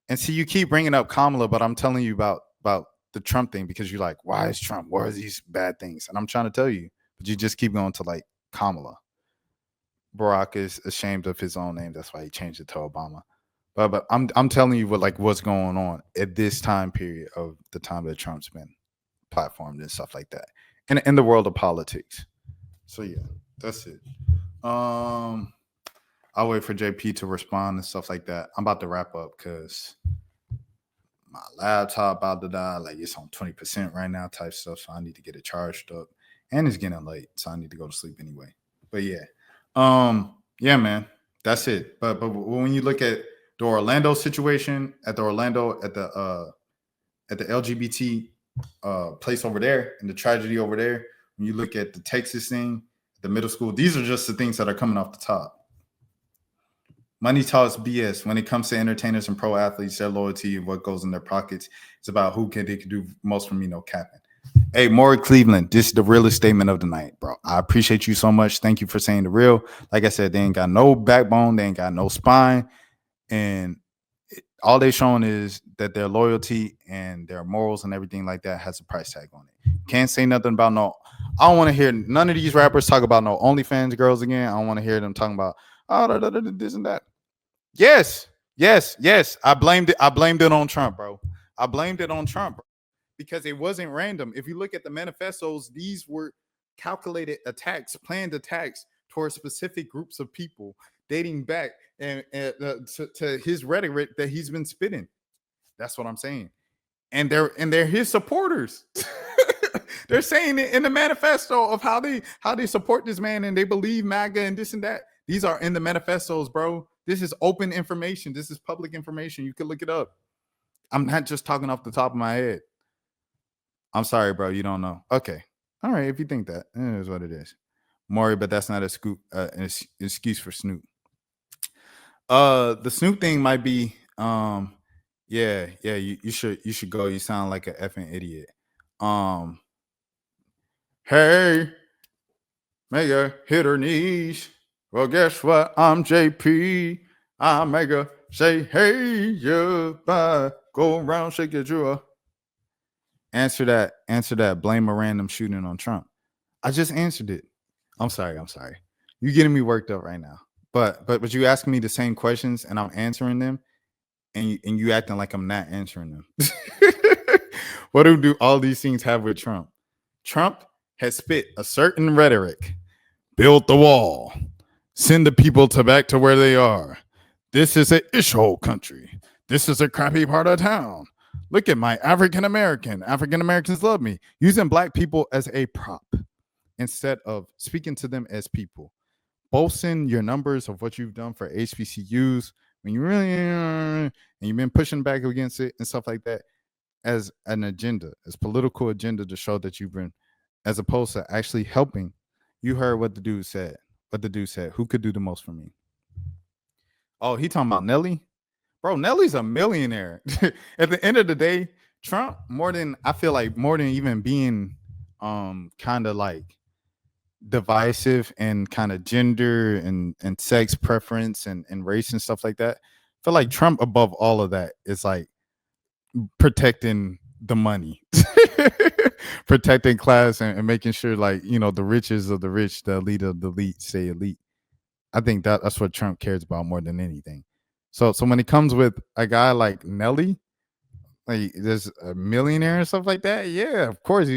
And see, you keep bringing up Kamala, but I'm telling you about the Trump thing because you're like, why is Trump? Where are these bad things? And I'm trying to tell you, but you just keep going to like Kamala. Barack is ashamed of his own name. That's why he changed it to Obama. But I'm telling you what's going on at this time period of the time that Trump's been platformed and stuff like that, in the world of politics. So yeah, that's it. I'll wait for JP to respond and stuff like that. I'm about to wrap up because my laptop about to die. Like it's on 20% right now, type stuff. So I need to get it charged up, and it's getting late, so I need to go to sleep anyway. But yeah, yeah, man, that's it. But when you look at the Orlando situation, at the LGBT place over there, and the tragedy over there, when you look at the Texas thing, the middle school, these are just the things that are coming off the top. Money talks BS when it comes to entertainers and pro athletes. Their loyalty and what goes in their pockets. It's about who can do most for me. No capping. Hey, Maury Cleveland, this is the realest statement of the night, bro. I appreciate you so much. Thank you for saying the real. Like I said, they ain't got no backbone. They ain't got no spine. And all they showing is that their loyalty and their morals and everything like that has a price tag on it. Can't say nothing about no. I don't want to hear none of these rappers talk about no OnlyFans girls again. I don't want to hear them talking about this and that. Yes. I blamed it on Trump, bro. I blamed it on Trump because it wasn't random. If you look at the manifestos, these were calculated attacks, planned attacks towards specific groups of people, dating back to his rhetoric that he's been spitting. That's what I'm saying. And they're his supporters. They're saying it in the manifesto of how they support this man and they believe MAGA and this and that. These are in the manifestos, bro. This is open information. This is public information. You can look it up. I'm not just talking off the top of my head. I'm sorry, bro. You don't know. Okay. All right. If you think that, it is what it is. Maury, but that's not an excuse for Snoop. The Snoop thing might be, yeah, you should go. You sound like an effing idiot. Hey, make her hit her knees. Well, guess what? I'm JP. I make her say, hey, yeah, bye. Go around, shake your jaw. Answer that. Blame a random shooting on Trump. I just answered it. I'm sorry. You're getting me worked up right now. But you asking me the same questions and I'm answering them, and you acting like I'm not answering them. What do all these things have with Trump? Trump has spit a certain rhetoric. Build the wall. Send the people back to where they are. This is a ishhole country. This is a crappy part of town. Look at my African Americans love me. Using black people as a prop instead of speaking to them as people. Boasting your numbers of what you've done for HBCUs when you really and you've been pushing back against it and stuff like that as an agenda, as political agenda to show that you've been, as opposed to actually helping. You heard what the dude said. Who could do the most for me? Oh, he talking about Nelly? Bro, Nelly's a millionaire. At the end of the day, Trump, I feel like more than even being kind of like divisive and kind of gender and sex preference and race and stuff like that. I feel like Trump above all of that is like protecting the money, protecting class and making sure like, you know, the riches of the rich, the elite of the elite stay elite. I think that's what Trump cares about more than anything. So when it comes with a guy like Nelly, like there's a millionaire and stuff like that, yeah, of course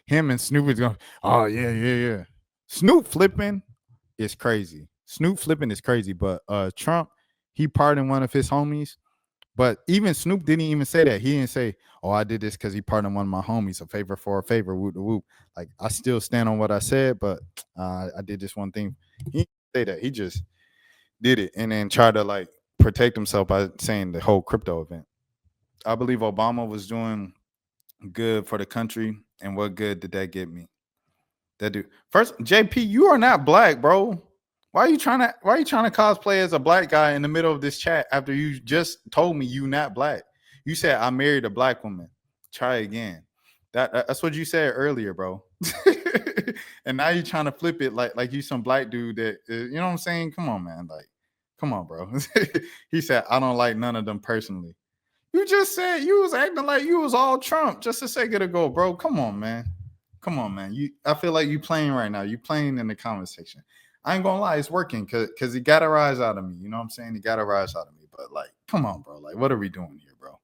him and Snoop is going, oh yeah. Snoop flipping is crazy. But Trump, he pardoned one of his homies. But even Snoop didn't even say that. He didn't say, oh, I did this because he pardoned one of my homies, a favor for a favor, whoop de whoop. Like, I still stand on what I said, but I did this one thing. He didn't say that. He just did it and then tried to like protect himself by saying the whole crypto event. I believe Obama was doing good for the country. And what good did that get me? That dude. First, JP, you are not black, bro. Why are you trying to cosplay as a black guy in the middle of this chat after you just told me you not black? You said I married a black woman. Try again. That's what you said earlier, bro. And now you're trying to flip it like you some black dude that you know what I'm saying? Come on, man. Like, come on, bro. He said I don't like none of them personally. You just said you was acting like you was all Trump just a second ago, bro. Come on, man. Come on, man. I feel like you playing right now. You playing in the comment section. I ain't gonna lie, it's working because he got a rise out of me. You know what I'm saying? He got a rise out of me. But like, come on, bro. Like, what are we doing here, bro?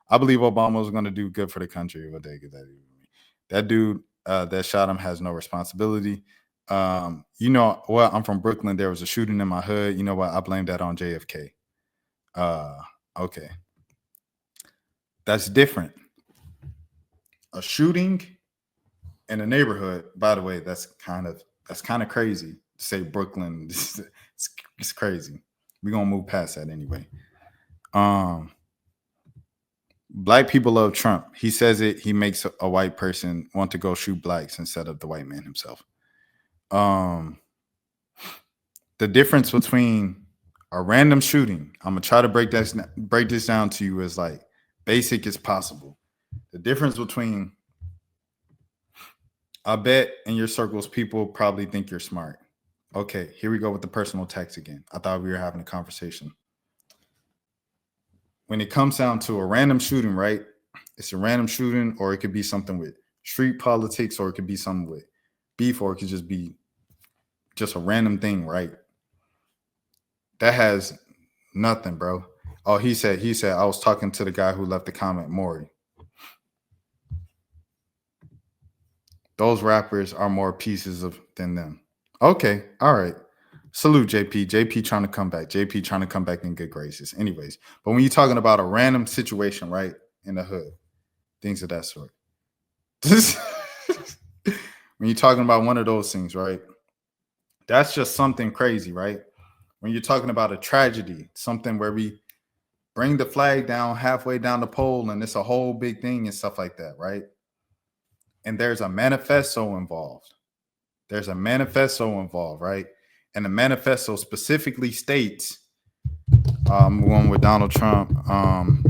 I believe Obama was gonna do good for the country. What they get that dude that shot him has no responsibility. You know what? I'm from Brooklyn. There was a shooting in my hood. You know what? I blame that on JFK. Okay. That's different. A shooting in a neighborhood, by the way, that's kind of crazy to say Brooklyn. It's crazy. We're gonna move past that anyway. Black people love Trump. He says it, he makes a white person want to go shoot blacks instead of the white man himself. The difference between a random shooting, I'm gonna try to break this down to you as like basic as possible. The difference between, I bet in your circles, people probably think you're smart. Okay, here we go with the personal text again. I thought we were having a conversation. When it comes down to a random shooting, right? It's a random shooting, or it could be something with street politics, or it could be something with beef, or it could just be just a random thing, right? That has nothing, bro. Oh, he said, I was talking to the guy who left the comment, Maury. Those rappers are more pieces than them. Okay, all right. Salute JP. JP trying to come back. JP trying to come back in good graces. Anyways, but when you're talking about a random situation, right, in the hood, things of that sort. When you're talking about one of those things, right, that's just something crazy, right? When you're talking about a tragedy, something where we bring the flag down halfway down the pole and it's a whole big thing and stuff like that, right? And there's a manifesto involved. Right? And the manifesto specifically states, one with Donald Trump,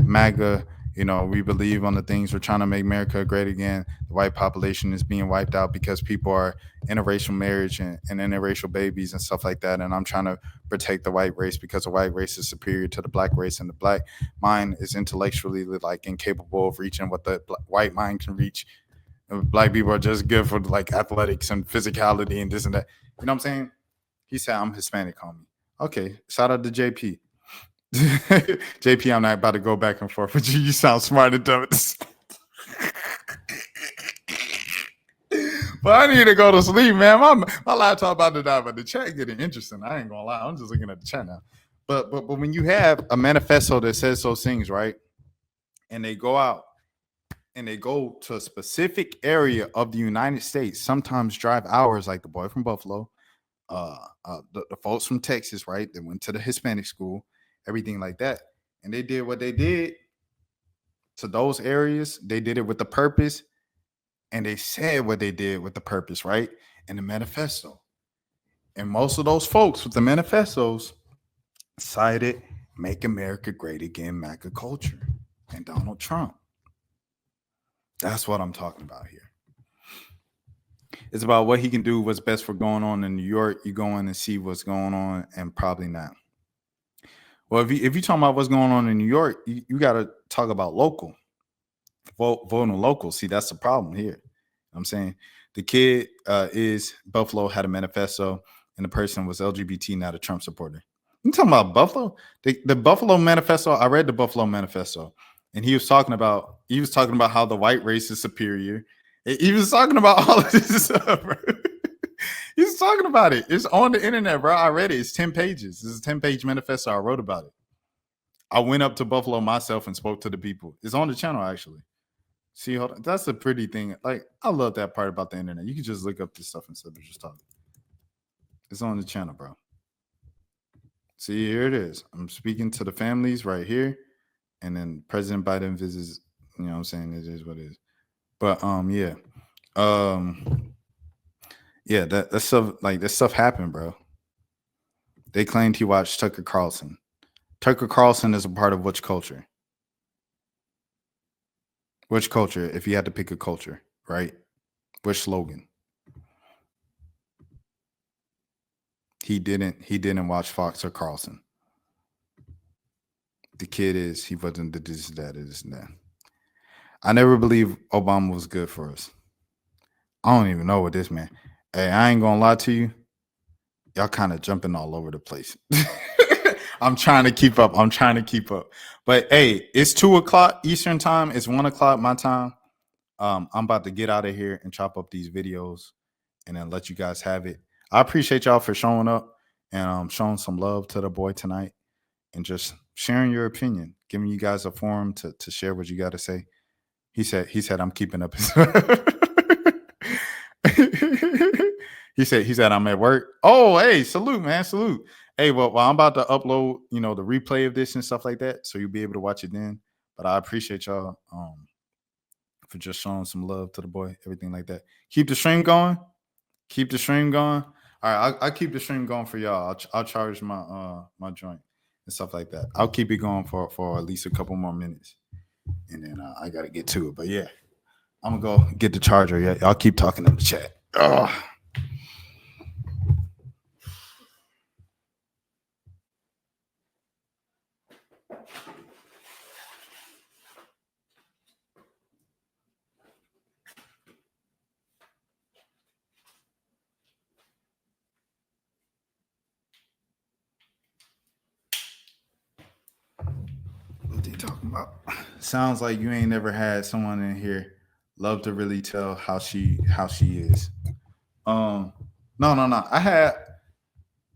MAGA, you know, we believe on the things we're trying to make America great again. The white population is being wiped out because people are interracial marriage and interracial babies and stuff like that. And I'm trying to protect the white race because the white race is superior to the black race, and the black mind is intellectually like incapable of reaching what the white mind can reach. Black people are just good for like athletics and physicality and this and that. You know what I'm saying? He said, I'm Hispanic, homie. Okay, shout out to JP. JP, I'm not about to go back and forth with you. You sound smart and dumb. But I need to go to sleep, man. My laptop about to die, but the chat getting interesting. I ain't gonna lie. I'm just looking at the chat now. But when you have a manifesto that says those things, right? And they go out and they go to a specific area of the United States, sometimes drive hours, like the boy from Buffalo, the folks from Texas, right? They went to the Hispanic school, everything like that. And they did what they did to those areas. They did it with the purpose, and they said what they did with the purpose, right? In the manifesto. And most of those folks with the manifestos cited Make America Great Again, MAGA culture, and Donald Trump. That's what I'm talking about here. It's about what he can do, what's best for going on in New York. You go in and see what's going on, and probably not. Well, if you're talking about what's going on in New York, you got to talk about local. Voting local. See, that's the problem here. I'm saying the kid is Buffalo, had a manifesto, and the person was LGBT, not a Trump supporter. You talking about Buffalo? The Buffalo manifesto. I read the Buffalo manifesto, and he was talking about how the white race is superior. He was talking about all of this stuff, bro. He was talking about it. It's on the internet, bro. I read it. It's 10 pages. This is a 10-page manifesto. I wrote about it. I went up to Buffalo myself and spoke to the people. It's on the channel, actually. See, hold on. That's a pretty thing. Like, I love that part about the internet. You can just look up this stuff instead of just talking. It's on the channel, bro. See, here it is. I'm speaking to the families right here. And then President Biden visits, you know what I'm saying? It is what it is. But yeah. Yeah, that stuff, like, that stuff happened, bro. They claimed he watched Tucker Carlson. Tucker Carlson is a part of which culture? Which culture, if you had to pick a culture, right? Which slogan? He didn't watch Fox or Carlson. The kid is, he wasn't the this, that, this, and that. I never believed Obama was good for us. I don't even know what this man. Hey, I ain't gonna lie to you. Y'all kind of jumping all over the place. I'm trying to keep up. But hey, it's 2:00 Eastern time. It's 1:00 my time. I'm about to get out of here and chop up these videos and then let you guys have it. I appreciate y'all for showing up and showing some love to the boy tonight and just sharing your opinion, giving you guys a forum to share what you got to say. He said I'm keeping up his He said I'm at work. Oh, hey, salute, man. Salute. Hey, well, I'm about to upload, the replay of this and stuff like that. So you'll be able to watch it then. But I appreciate y'all for just showing some love to the boy, everything like that. Keep the stream going. All right, I'll keep the stream going for y'all. I'll charge my my joint and stuff like that. I'll keep it going for at least a couple more minutes. And then I got to get to it. But yeah, I'm going to go get the charger. Yeah, y'all keep talking in the chat. Ugh. What they talking about? Sounds like you ain't never had someone in here love to really tell how she is. No. I had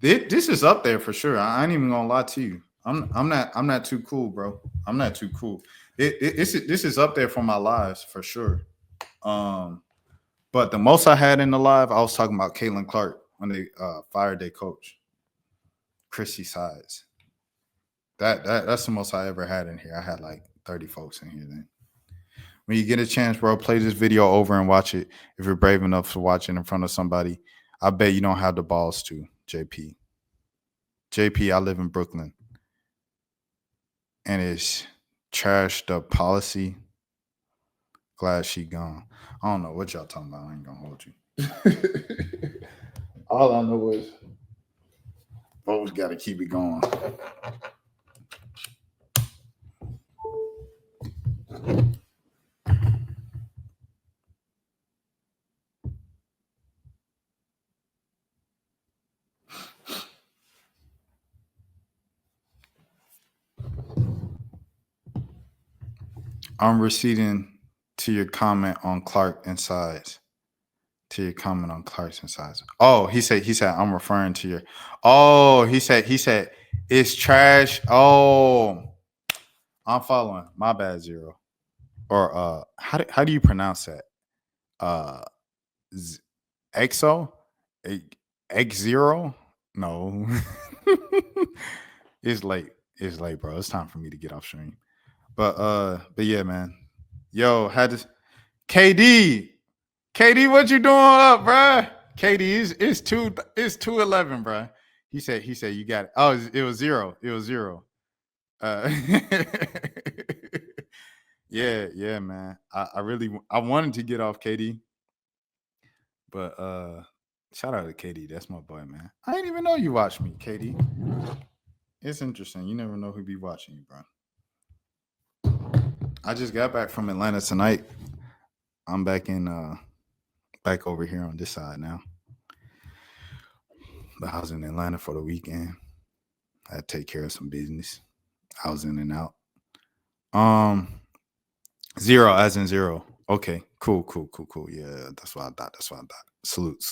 this is up there for sure. I ain't even gonna lie to you. I'm not too cool, bro. I'm not too cool. This is up there for my lives for sure. But the most I had in the live, I was talking about Caitlin Clark when they fired their coach, Chrissy Sides. That's the most I ever had in here. I had like 30 folks in here then. When you get a chance, bro, play this video over and watch it. If you're brave enough to watch it in front of somebody, I bet you don't have the balls to, JP. JP, I live in Brooklyn. And it's trash the policy. Glad she gone. I don't know what y'all talking about. I ain't gonna hold you. All I know is folks gotta keep it going. I'm receding to your comment on Clark and Sides. To your comment on Clark's and Sides. Oh, he said I'm referring to your. Oh, he said it's trash. Oh, I'm following. My bad, Zero. Or how do you pronounce that? Exo? X0? No. It's late. It's late, bro. It's time for me to get off stream. But yeah, man. Yo, had to KD, what you doing up, bruh? KD it's 2:11, bruh. He said you got it. Oh, it was zero. It was zero. Yeah, man. I wanted to get off KD, but shout out to KD. That's my boy, man. I didn't even know you watch me, KD. It's interesting. You never know who be watching you, bro. I just got back from Atlanta tonight. I'm back over here on this side now. But I was in Atlanta for the weekend. I had to take care of some business. I was in and out. Zero as in zero. Okay, cool. Yeah, that's what I thought. Salute.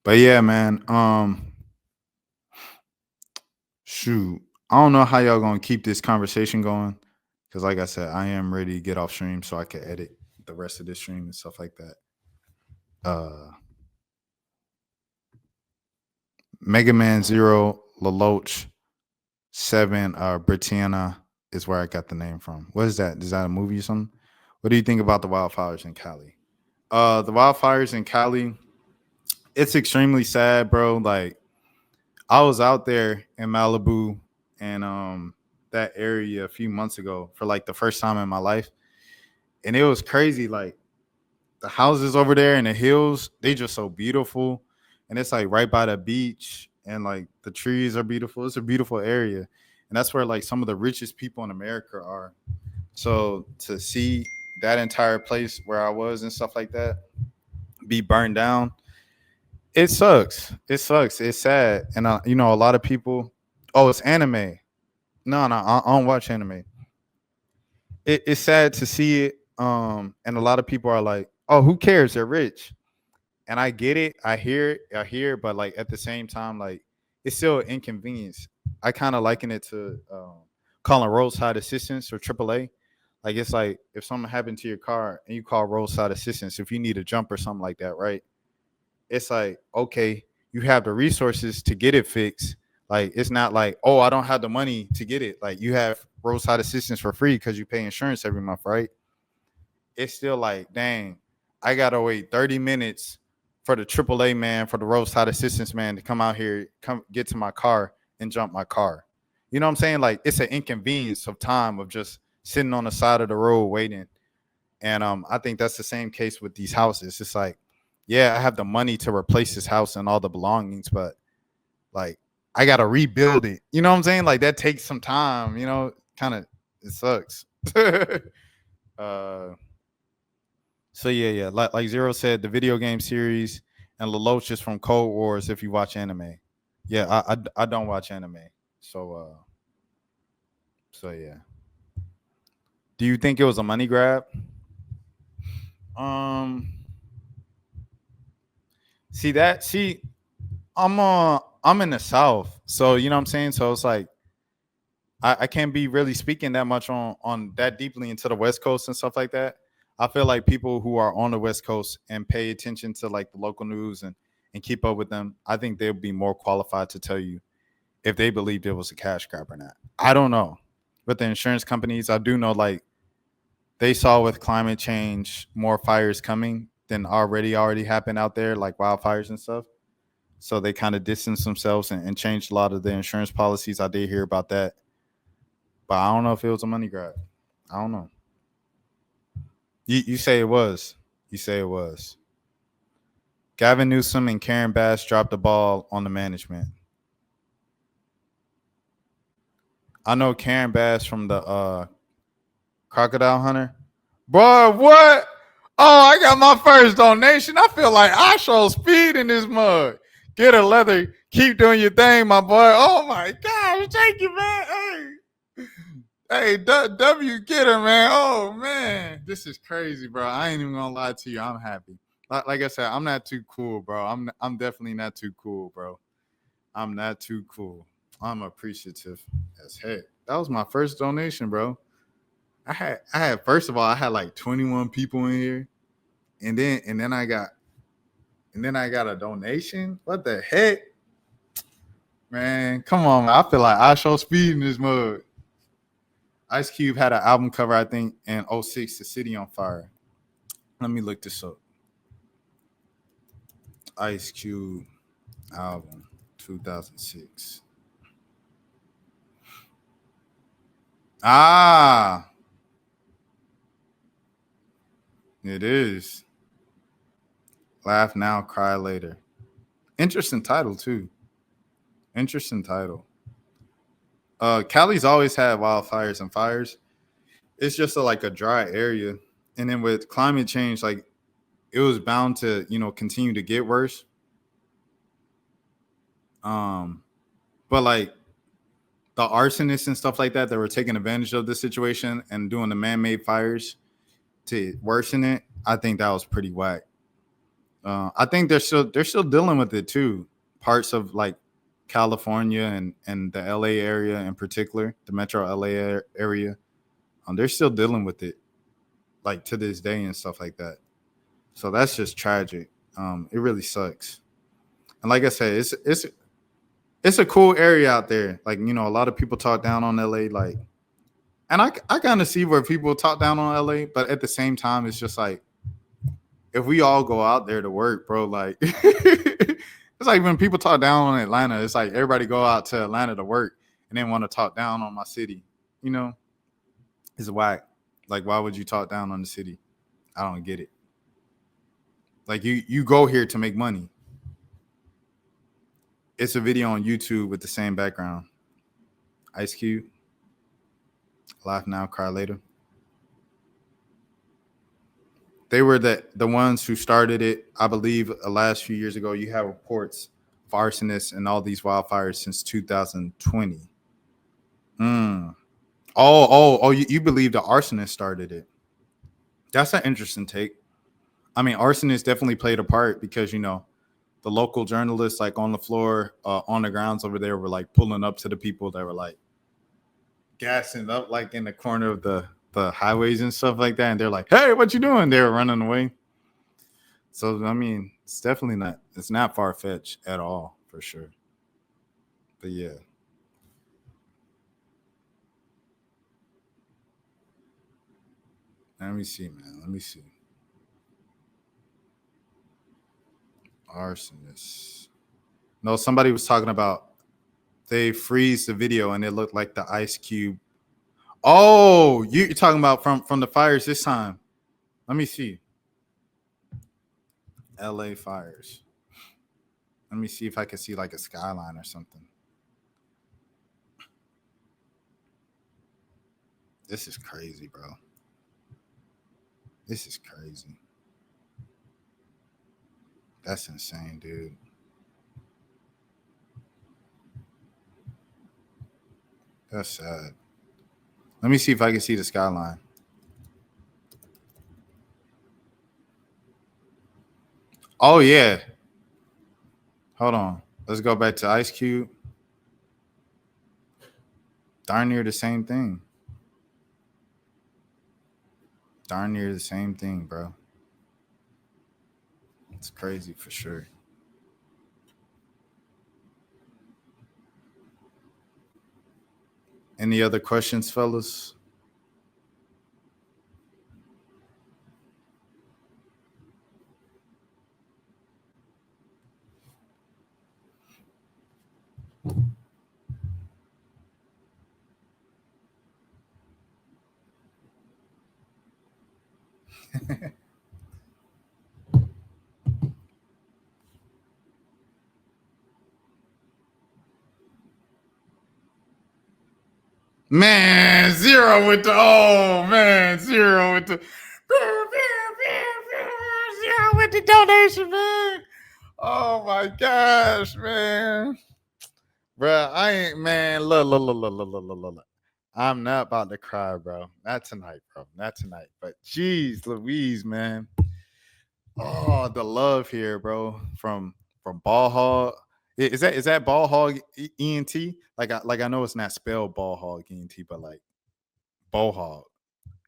But yeah, man. Shoot. I don't know how y'all gonna keep this conversation going. Because like I said, I am ready to get off stream so I can edit the rest of this stream and stuff like that. Mega Man 0, LaLoach 7, Britannia is where I got the name from. What is that? Is that a movie or something? What do you think about the wildfires in Cali? The wildfires in Cali, it's extremely sad, bro. Like, I was out there in Malibu and that area a few months ago for like the first time in my life, and it was crazy. Like the houses over there in the hills, they just so beautiful, and it's like right by the beach, and like the trees are beautiful. It's a beautiful area, and that's where like some of the richest people in America are. So to see that entire place where I was and stuff like that be burned down, it sucks. It sucks. It's sad. And you know, a lot of people, oh, it's anime. No, I don't watch anime. It's sad to see it. And a lot of people are like, oh, who cares? They're rich. And I get it. I hear it, but like at the same time, like it's still an inconvenience. I kind of liken it to calling roadside assistance or AAA. Like it's like if something happened to your car and you call roadside assistance, if you need a jump or something like that, right? It's like, okay, you have the resources to get it fixed. Like it's not like, oh, I don't have the money to get it. Like you have roadside assistance for free because you pay insurance every month, right? It's still like, dang, I gotta wait 30 minutes for the AAA man, for the roadside assistance man to come out here, come get to my car and jump my car. You know what I'm saying? Like it's an inconvenience of time of just sitting on the side of the road waiting. And I think that's the same case with these houses. It's like, yeah, I have the money to replace this house and all the belongings, but like I gotta rebuild it. You know what I'm saying? Like that takes some time, you know, kind of it sucks. So yeah. Like Zero said, the video game series and Lelouch is from Cold Wars if you watch anime. Yeah, I don't watch anime. So yeah. Do you think it was a money grab? See, I'm in the South. So you know what I'm saying? So it's like I can't be really speaking that much on that deeply into the West Coast and stuff like that. I feel like people who are on the West Coast and pay attention to like the local news and keep up with them, I think they'll be more qualified to tell you if they believed it was a cash grab or not. I don't know. But the insurance companies, I do know like they saw with climate change more fires coming than already happened out there, like wildfires and stuff. So they kind of distanced themselves and changed a lot of the insurance policies. I did hear about that. But I don't know if it was a money grab. I don't know. You say it was. You say it was. Gavin Newsom and Karen Bass dropped the ball on the management. I know Karen Bass from the Crocodile Hunter. Boy, what? Oh, I got my first donation. I feel like I show speed in this mug. Get a leather. Keep doing your thing, my boy. Oh, my gosh. Thank you, man. Hey, W, get her, man. Oh, man. This is crazy, bro. I ain't even going to lie to you. I'm happy. Like I said, I'm not too cool, bro. I'm definitely not too cool, bro. I'm not too cool. I'm appreciative as heck. That was my first donation, bro. I had first of all, I had like 21 people in here. And then I got a donation. What the heck? Man, come on, man. I feel like I show speed in this mug. Ice Cube had an album cover, I think, in 06, The City on Fire. Let me look this up. Ice Cube album, 2006. Ah, it is. Laugh Now, Cry Later. Interesting title, too. Interesting title. Cali's always had wildfires and fires. It's just like a dry area. And then with climate change, like it was bound to, continue to get worse. But like the arsonists and stuff like that were taking advantage of the situation and doing the man-made fires to worsen it, I think that was pretty whack. I think they're still dealing with it too. Parts of like California and the LA area in particular, the metro LA area, they're still dealing with it like to this day and stuff like that. So that's just tragic. It really sucks. And like I said, it's a cool area out there. Like, a lot of people talk down on LA, like, and I kind of see where people talk down on LA, but at the same time, it's just like, if we all go out there to work, bro, like, It's like when people talk down on Atlanta, it's like everybody go out to Atlanta to work and then want to talk down on my city. You know, it's whack. Like, why would you talk down on the city? I don't get it. Like, you go here to make money. It's a video on YouTube with the same background. Ice Cube. Laugh now, cry later. They were the ones who started it. I believe the last few years ago, you have reports of arsonists and all these wildfires since 2020. You believe the arsonist started it. That's an interesting take. I mean, arsonists definitely played a part because, you know, the local journalists like on the floor, on the grounds over there were like pulling up to the people that were like gassing up like in the corner of the highways and stuff like that. And they're like, hey, what you doing? They were running away. So, I mean, it's definitely it's not far-fetched at all, for sure. But yeah. Let me see, man. Let me see. Arsonists. No, somebody was talking about they freeze the video and it looked like the Ice Cube. Oh, you're talking about from the fires this time. Let me see. LA fires. Let me see if I can see like a skyline or something. This is crazy, bro. This is crazy. That's insane, dude. That's sad. Let me see if I can see the skyline. Oh, yeah. Hold on. Let's go back to Ice Cube. Darn near the same thing. Darn near the same thing, bro. It's crazy for sure. Any other questions, fellas? Man, zero with the zero with the zero with the donation, man. Oh my gosh, man. Bruh, I ain't, man. Look. I'm not about to cry, bro. Not tonight, bro. Not tonight. But geez, Louise, man. Oh, the love here, bro. From Ball Hog. Is that Ball Hog ENT? Like I know it's not spelled Ball Hog ENT, but like Ball Hog.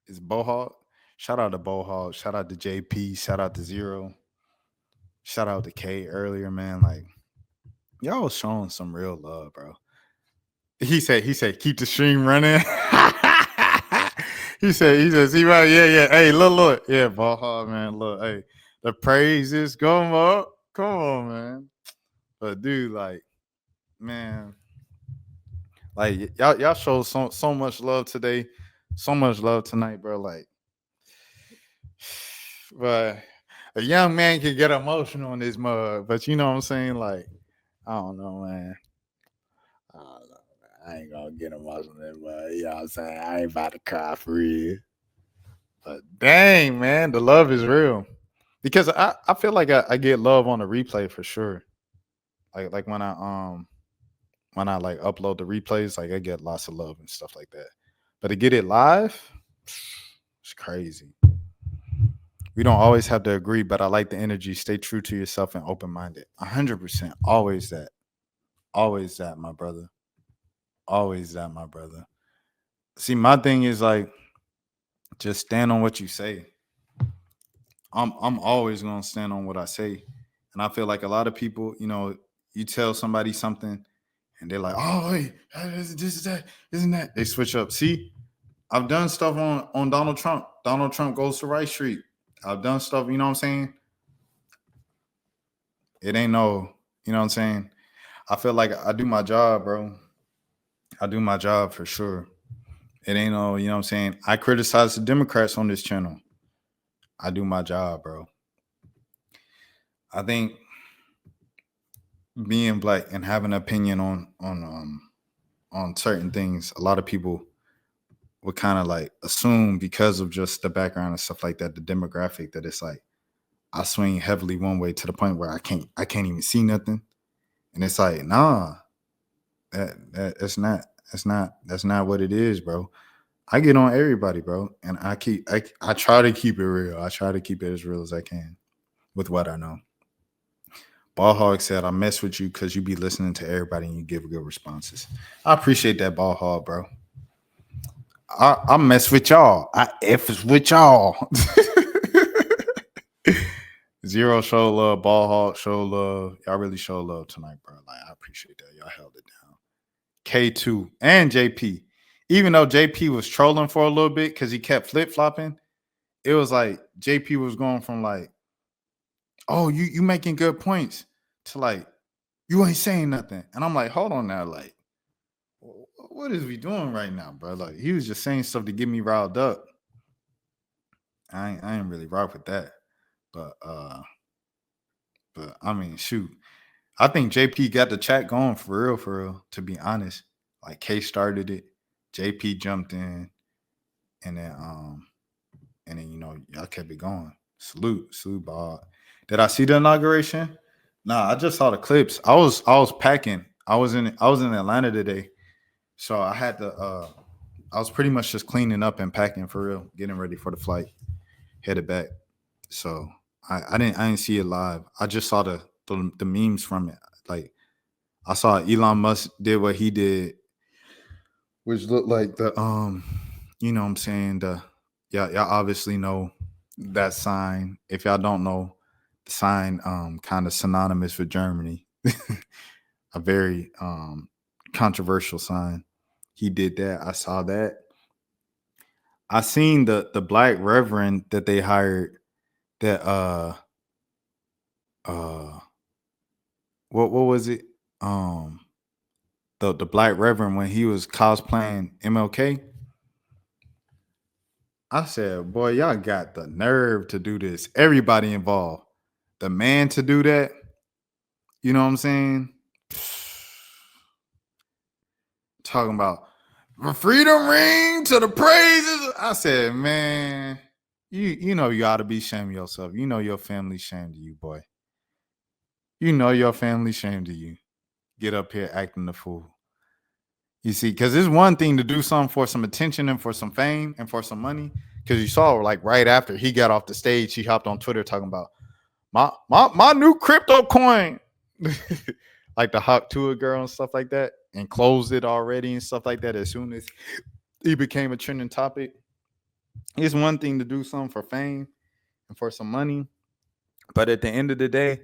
Is Ball Hog? Shout out to Ball Hog. Shout out to JP. Shout out to Zero. Shout out to K earlier, man. Like y'all was showing some real love, bro. He said, keep the stream running. he said, see right, yeah. Hey, look. Yeah, Ball Hog, man. Look, hey, the praises come up. Come on, man. But dude, like, man, like y'all showed so much love today, so much love tonight, bro. Like, but a young man can get emotional in this mug, but you know what I'm saying? Like, I don't know, man. I ain't gonna get emotional in this mug. You know what I'm saying? I ain't about to cry for real. But dang, man, the love is real. Because I feel like I get love on the replay for sure. Like when I like upload the replays, like I get lots of love and stuff like that. But to get it live, it's crazy. We don't always have to agree, but I like the energy. Stay true to yourself and open-minded. 100%. Always that. Always that, my brother. Always that, my brother. See, my thing is like, just stand on what you say. I'm always gonna stand on what I say. And I feel like a lot of people, you know, you tell somebody something and they're like, oh, hey, this is that, isn't that? They switch up. See, I've done stuff on Donald Trump. Donald Trump goes to Rice Street. I've done stuff, you know what I'm saying? It ain't no You know what I'm saying? I feel like I do my job, bro. I do my job for sure. It ain't no, you know what I'm saying? I criticize the Democrats on this channel. I do my job, bro. I think being black and having an opinion on certain things, a lot of people would kind of like assume because of just the background and stuff like that, the demographic, that it's like I swing heavily one way to the point where I can't even see nothing. And it's like, nah, that's not what it is, bro. I get on everybody, bro. And I try to keep it real. I try to keep it as real as I can with what I know. Ball Hog said, I mess with you because you be listening to everybody and you give good responses. I appreciate that, Ball Hog, bro. I mess with y'all. I F's with y'all. Zero show love, Ball Hog show love. Y'all really show love tonight, bro. Like, I appreciate that. Y'all held it down. K2 and JP. Even though JP was trolling for a little bit because he kept flip-flopping, it was like JP was going from like, oh, you making good points, to like, you ain't saying nothing. And I'm like, hold on now, like, what is we doing right now, bro? Like, he was just saying stuff to get me riled up. I ain't really rock with that. But I mean, shoot. I think JP got the chat going for real, to be honest. Like, K started it, JP jumped in, and then you know, y'all kept it going. Salute, Bob. Did I see the inauguration? Nah, I just saw the clips. I was packing. I was in Atlanta today. So I had to I was pretty much just cleaning up and packing for real, getting ready for the flight, headed back. So I didn't see it live. I just saw the memes from it. Like, I saw Elon Musk did what he did, which looked like the you know what I'm saying, y'all obviously know that sign. If y'all don't know, the sign kind of synonymous with Germany. A very controversial sign. He did that. I saw that. I seen the black reverend that they hired, that what was it? The black reverend, when he was cosplaying MLK. I said, boy, y'all got the nerve to do this. Everybody involved. The man to do that. You know what I'm saying? Talking about the freedom ring to the praises. I said, man, you know you ought to be ashamed of yourself. You know your family ashamed of you, boy. You know your family ashamed of you. Get up here acting the fool. You see, because it's one thing to do something for some attention and for some fame and for some money. Because you saw, like, right after he got off the stage, he hopped on Twitter talking about my new crypto coin. Like the Hawk Tua girl and stuff like that, and closed it already and stuff like that as soon as he became a trending topic. It's one thing to do something for fame and for some money, but at the end of the day,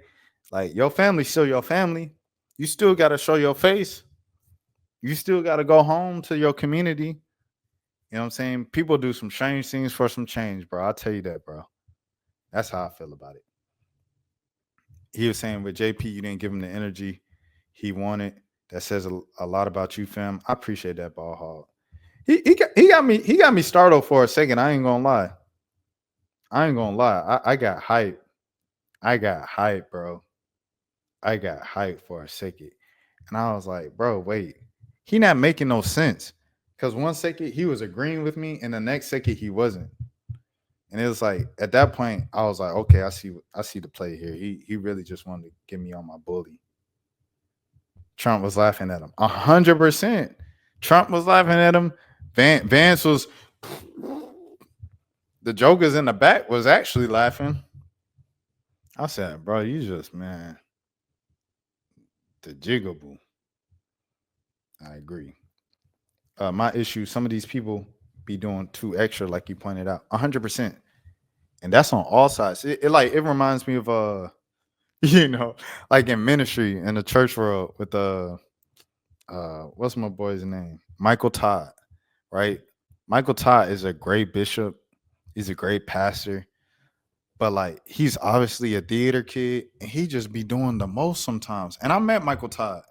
like, your family's still your family. You still got to show your face. You still got to go home to your community. You know what I'm saying? People do some strange things for some change, bro. I'll tell you that, bro. That's how I feel about it. He was saying with JP, you didn't give him the energy he wanted. That says a lot about you, fam. I appreciate that, Ball Hog. He got me startled for a second. I ain't gonna lie. I got hype. Bro. I got hype for a second. And I was like, bro, wait. He not making no sense. Because one second he was agreeing with me, and the next second he wasn't. And it was like, at that point, I was like, okay, I see the play here. He really just wanted to get me on my bully. Trump was laughing at him. 100%. Trump was laughing at him. Vance was, the jokers in the back was actually laughing. I said, bro, you just, man, the jigaboo. I agree. My issue, some of these people be doing too extra, like you pointed out. 100%. And that's on all sides. It reminds me of you know, like in ministry in the church world with what's my boy's name? Michael Todd, right? Michael Todd is a great bishop. He's a great pastor. But like he's obviously a theater kid and he just be doing the most sometimes. And I met Michael Todd,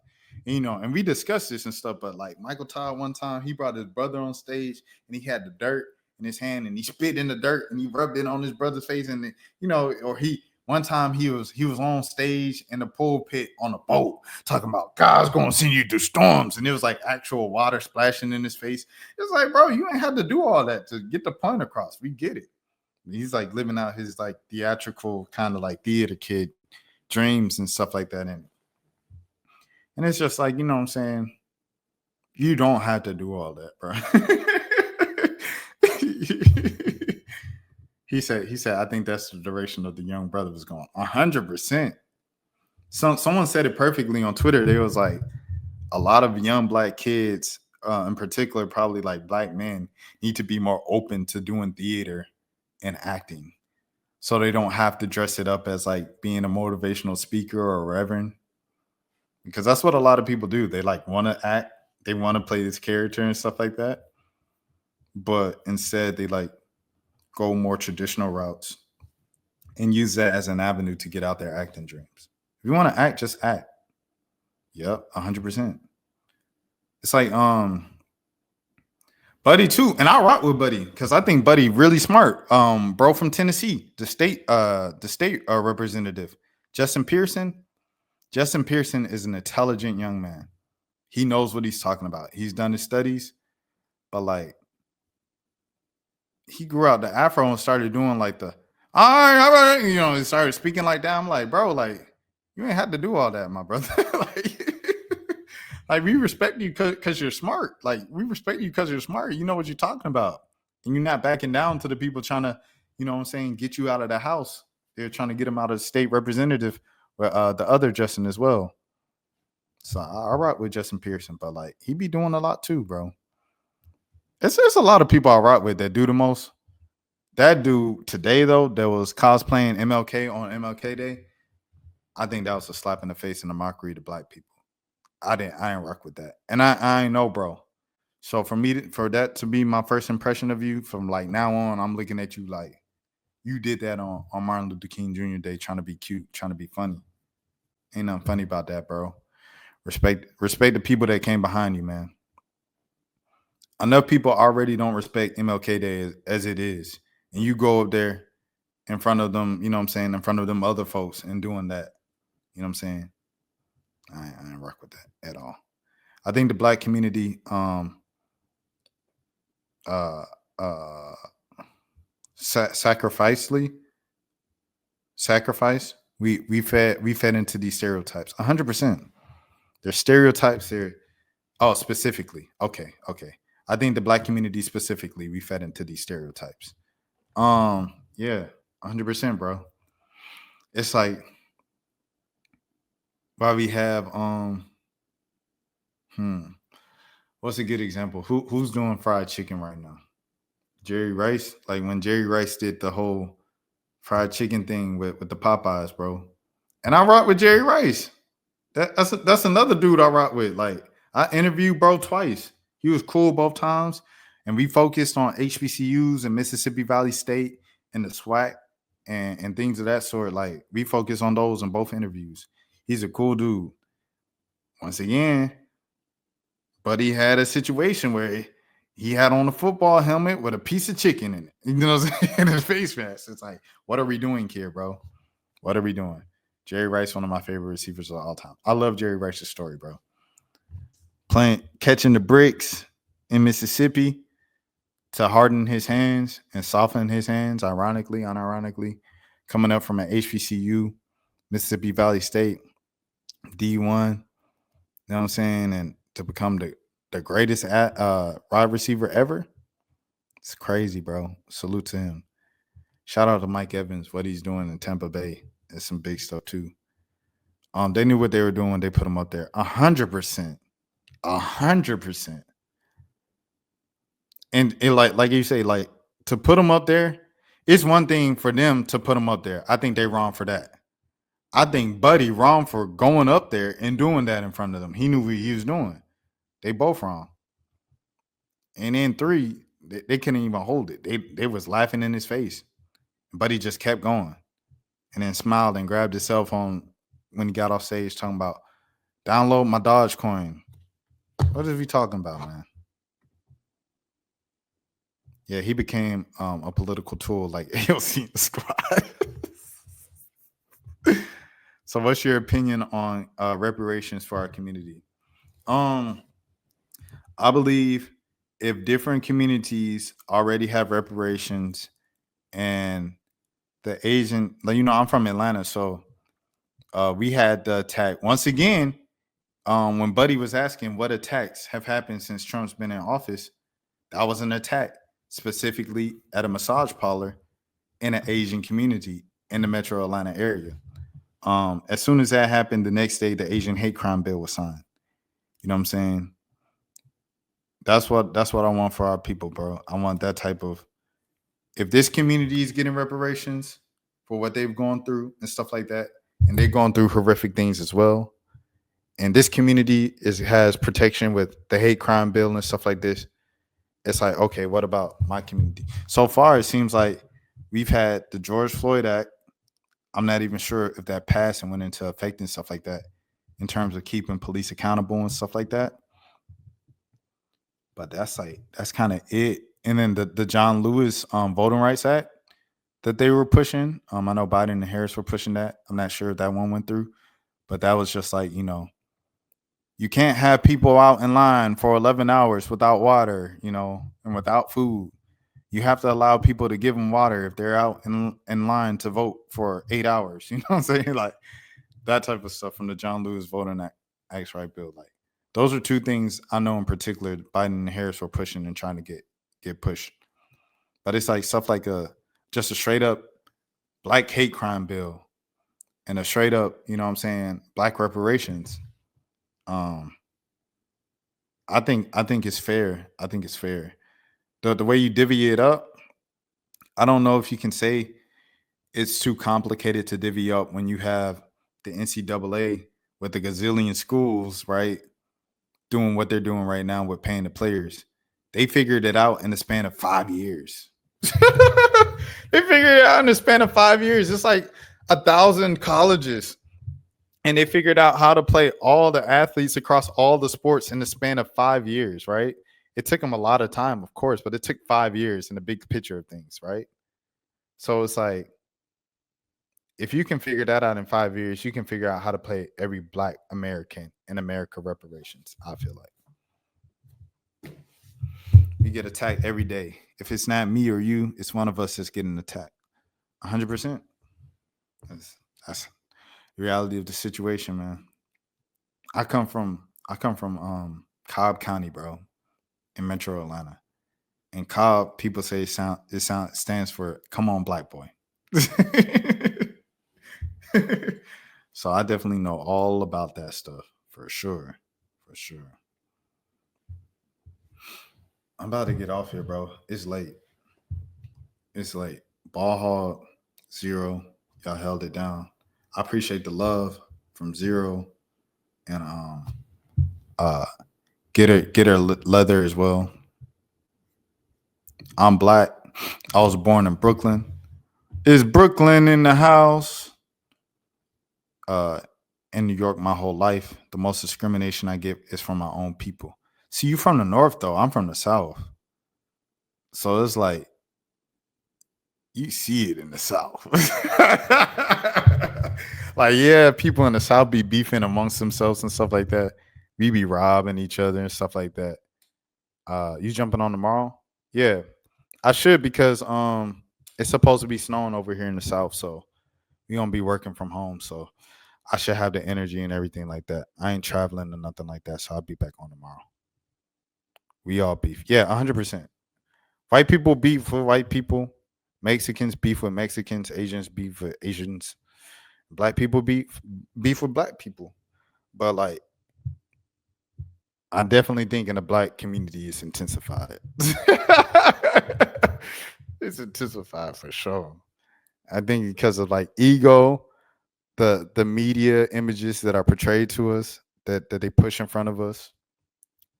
and we discussed this and stuff, but like Michael Todd one time he brought his brother on stage and he had the dirt in his hand and he spit in the dirt and he rubbed it on his brother's face and or he one time he was on stage in the pulpit on a boat talking about God's gonna send you through storms and it was like actual water splashing in his face. It's like, bro, you ain't had to do all that to get the point across. We get it. He's like living out his like theatrical kind of like theater kid dreams and stuff like that. And it's just like, you know what I'm saying? You don't have to do all that, bro. He said, I think that's the direction of the young brother was going. 100%. Someone said it perfectly on Twitter. They was like, a lot of young black kids, in particular, probably like black men, need to be more open to doing theater and acting. So they don't have to dress it up as like being a motivational speaker or a reverend. Because that's what a lot of people do. They like want to act, they want to play this character and stuff like that. But instead they like go more traditional routes and use that as an avenue to get out their acting dreams. If you want to act, just act. Yep, 100%. It's like Buddy too, and I rock with Buddy because I think Buddy really smart. Bro from Tennessee, the state representative, Justin Pearson. Justin Pearson is an intelligent young man. He knows what he's talking about. He's done his studies, but like he grew out the afro and started doing like the all right, he started speaking like that. I'm like, bro, like you ain't had to do all that, my brother. Like we respect you because you're smart. Like we respect you because you're smart. You know what you're talking about, and you're not backing down to the people trying to, get you out of the house. They're trying to get him out of the state representative, the other Justin as well. So I rock with Justin Pearson, but like he be doing a lot too, bro. It's a lot of people I rock with that do the most. That dude today though, that was cosplaying MLK on MLK Day. I think that was a slap in the face and a mockery to black people. I didn't rock with that. And I ain't know, bro. So for that to be my first impression of you from like now on, I'm looking at you like you did that on Martin Luther King Jr. Day, trying to be cute, trying to be funny. Ain't nothing funny about that, bro. Respect the people that came behind you, man. Enough people already don't respect MLK Day as it is. And you go up there in front of them, in front of them other folks and doing that. You know what I'm saying? I ain't rock with that at all. I think the black community sacrifice we fed into these stereotypes 100%. There's stereotypes there. Oh, specifically. Okay. I think the black community specifically we fed into these stereotypes. Yeah, 100%, bro. It's like why we have what's a good example? Who's doing fried chicken right now? Jerry Rice. Like when Jerry Rice did the whole fried chicken thing with the Popeyes, bro. And I rock with Jerry Rice. That's another dude I rock with. Like I interviewed bro twice. He was cool both times. And we focused on HBCUs and Mississippi Valley State and the SWAC and things of that sort. Like we focus on those in both interviews. He's a cool dude. Once again, but he had a situation where he had on a football helmet with a piece of chicken in it. You know what I'm saying? In his face mask. It's like, what are we doing here, bro? What are we doing? Jerry Rice, one of my favorite receivers of all time. I love Jerry Rice's story, bro. Catching the bricks in Mississippi to harden his hands and soften his hands, unironically, coming up from an HBCU, Mississippi Valley State, D1, you know what I'm saying? And to become the greatest wide receiver ever, it's crazy, bro. Salute to him. Shout out to Mike Evans, what he's doing in Tampa Bay. That's some big stuff too. They knew what they were doing. They put him up there 100%. 100%. And it like you say, like to put him up there, it's one thing for them to put him up there. I think they wrong for that. I think Buddy wrong for going up there and doing that in front of them. He knew what he was doing. They both wrong. And then 3, they couldn't even hold it. They was laughing in his face. Buddy just kept going and then smiled and grabbed his cell phone when he got off stage talking about download my Dogecoin. What is he talking about, man? Yeah, he became a political tool like AOC and the squad. So what's your opinion on reparations for our community? I believe if different communities already have reparations and the Asian, like, I'm from Atlanta, so we had the attack once again. When Buddy was asking what attacks have happened since Trump's been in office, that was an attack specifically at a massage parlor in an Asian community in the Metro Atlanta area. As soon as that happened, the next day the Asian hate crime bill was signed. You know what I'm saying? That's what I want for our people, bro. I want that type of, if this community is getting reparations for what they've gone through and stuff like that, and they're going through horrific things as well, and this community has protection with the hate crime bill and stuff like this, it's like, okay, what about my community? So far, it seems like we've had the George Floyd Act. I'm not even sure if that passed and went into effect and stuff like that in terms of keeping police accountable and stuff like that. But that's kind of it. And then the John Lewis Voting Rights Act that they were pushing. I know Biden and Harris were pushing that. I'm not sure if that one went through, but that was just like, you can't have people out in line for 11 hours without water, and without food. You have to allow people to give them water if they're out in line to vote for 8 hours. You know what I'm saying? Like that type of stuff from the John Lewis Voting Acts Right bill. Like those are two things I know in particular Biden and Harris were pushing and trying to get pushed. But it's like stuff like just a straight up black hate crime bill and a straight up, black reparations. I think it's fair. I think it's fair. The way you divvy it up, I don't know if you can say it's too complicated to divvy up when you have the NCAA with the gazillion schools, right, doing what they're doing right now with paying the players. They figured it out in the span of 5 years. They figured it out in the span of 5 years. It's like 1,000 colleges. And they figured out how to play all the athletes across all the sports in the span of 5 years, right? It took them a lot of time, of course, but it took 5 years in the big picture of things, right? So it's like, if you can figure that out in 5 years, you can figure out how to play every black American in America reparations, I feel like. We get attacked every day. If it's not me or you, it's one of us that's getting attacked. 100%. That's the reality of the situation, man. I come from Cobb County, bro, in Metro Atlanta. And Cobb, people say it stands for "Come on, Black Boy." So I definitely know all about that stuff for sure. For sure. I'm about to get off here, bro. It's late. Ball hog 0. Y'all held it down. I appreciate the love from 0 and get her leather as well. I'm black. I was born in Brooklyn. Is Brooklyn in the house? In New York my whole life. The most discrimination I get is from my own people. See, you from the north though. I'm from the south. So it's like you see it in the south. Like, yeah, people in the south be beefing amongst themselves and stuff like that. We be robbing each other and stuff like that. You jumping on tomorrow? Yeah, I should because it's supposed to be snowing over here in the south, so we gonna be working from home. So I should have the energy and everything like that. I ain't traveling or nothing like that, so I'll be back on tomorrow. We all beef, yeah, 100%. White people beef with white people. Mexicans beef with Mexicans. Asians beef with Asians. Black people beef with black people. But like, I definitely think in the black community it's intensified. It's intensified for sure. I think because of like ego, the media images that are portrayed to us, that they push in front of us,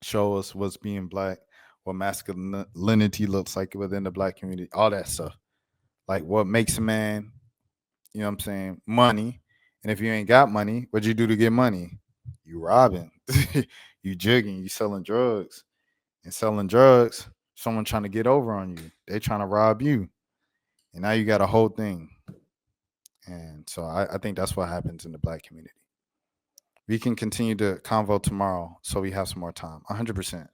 show us what's being black, what masculinity looks like within the black community, all that stuff. like what makes a man, you know what I'm saying, money. And if you ain't got money, what you do to get money? You robbing, you jigging, you selling drugs. And selling drugs, someone trying to get over on you. They trying to rob you. And now you got a whole thing. And so I think that's what happens in the black community. We can continue to convo tomorrow so we have some more time. 100%.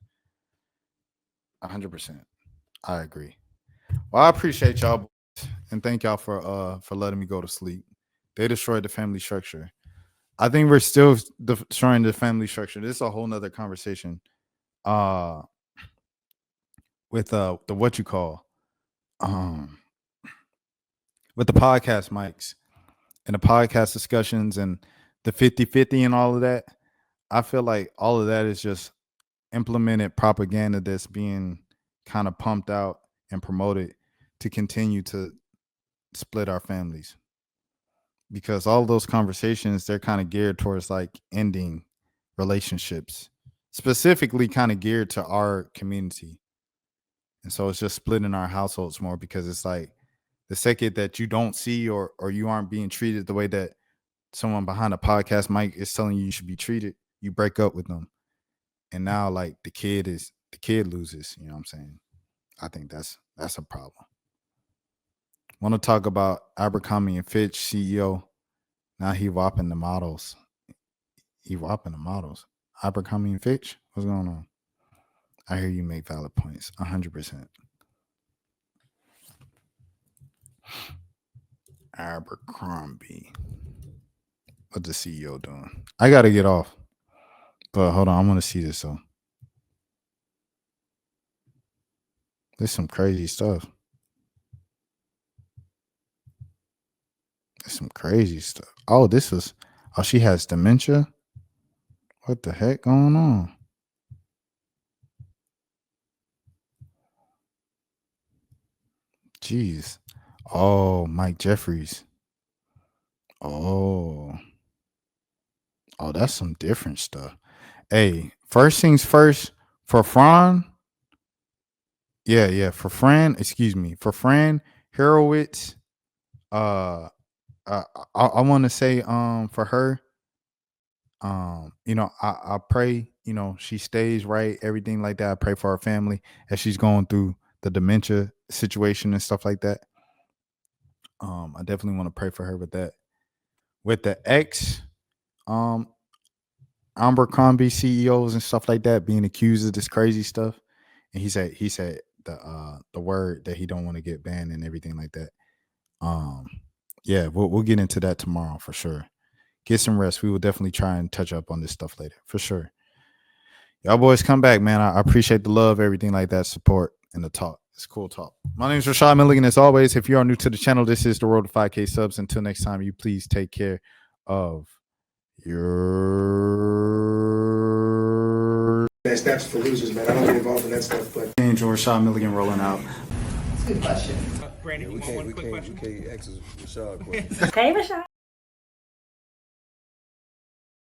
100%. I agree. Well, I appreciate y'all and thank y'all for letting me go to sleep. They destroyed the family structure. I think we're still destroying the family structure. This is a whole nother conversation. With the what you call with the podcast mics and the podcast discussions and the 50-50 and all of that. I feel like all of that is just implemented propaganda that's being kind of pumped out and promoted to continue to split our families, because all those conversations, they're kind of geared towards like ending relationships, specifically kind of geared to our community. And so it's just splitting our households more, because it's like the second that you don't see or you aren't being treated the way that someone behind a podcast mic is telling you should be treated, you break up with them. And now like the kid loses, you know what I'm saying? I think that's a problem. Want to talk about Abercrombie and Fitch CEO. Now he whopping the models. Abercrombie and Fitch, what's going on? I hear you make valid points. 100%. Abercrombie. What the CEO doing? I got to get off. But hold on. I want to see this, though. There's some crazy stuff. Oh, she has dementia? What the heck going on? Jeez. Oh, Mike Jeffries. Oh, that's some different stuff. Hey, first things first, for Fran. For Fran Horowitz. I want to say for her, I pray, she stays right, everything like that. I pray for her family as she's going through the dementia situation and stuff like that. I definitely want to pray for her with that. With the Abercrombie CEOs and stuff like that being accused of this crazy stuff, and he said the word that he don't want to get banned and everything like that. We'll get into that tomorrow for sure. Get some rest. We will definitely try and touch up on this stuff later for sure. Y'all boys come back, man. I appreciate the love, everything like that, support, and the talk. It's cool talk. My name is Rashad Milligan. As always, if you are new to the channel, this is the road to 5K subs. Until next time, you please take care of your That's for losers, man. I don't get involved in that stuff, but Angel Rashad Milligan rolling out. That's a good question. Brandon, We can't ask Rashad questions. Hey, Rashad.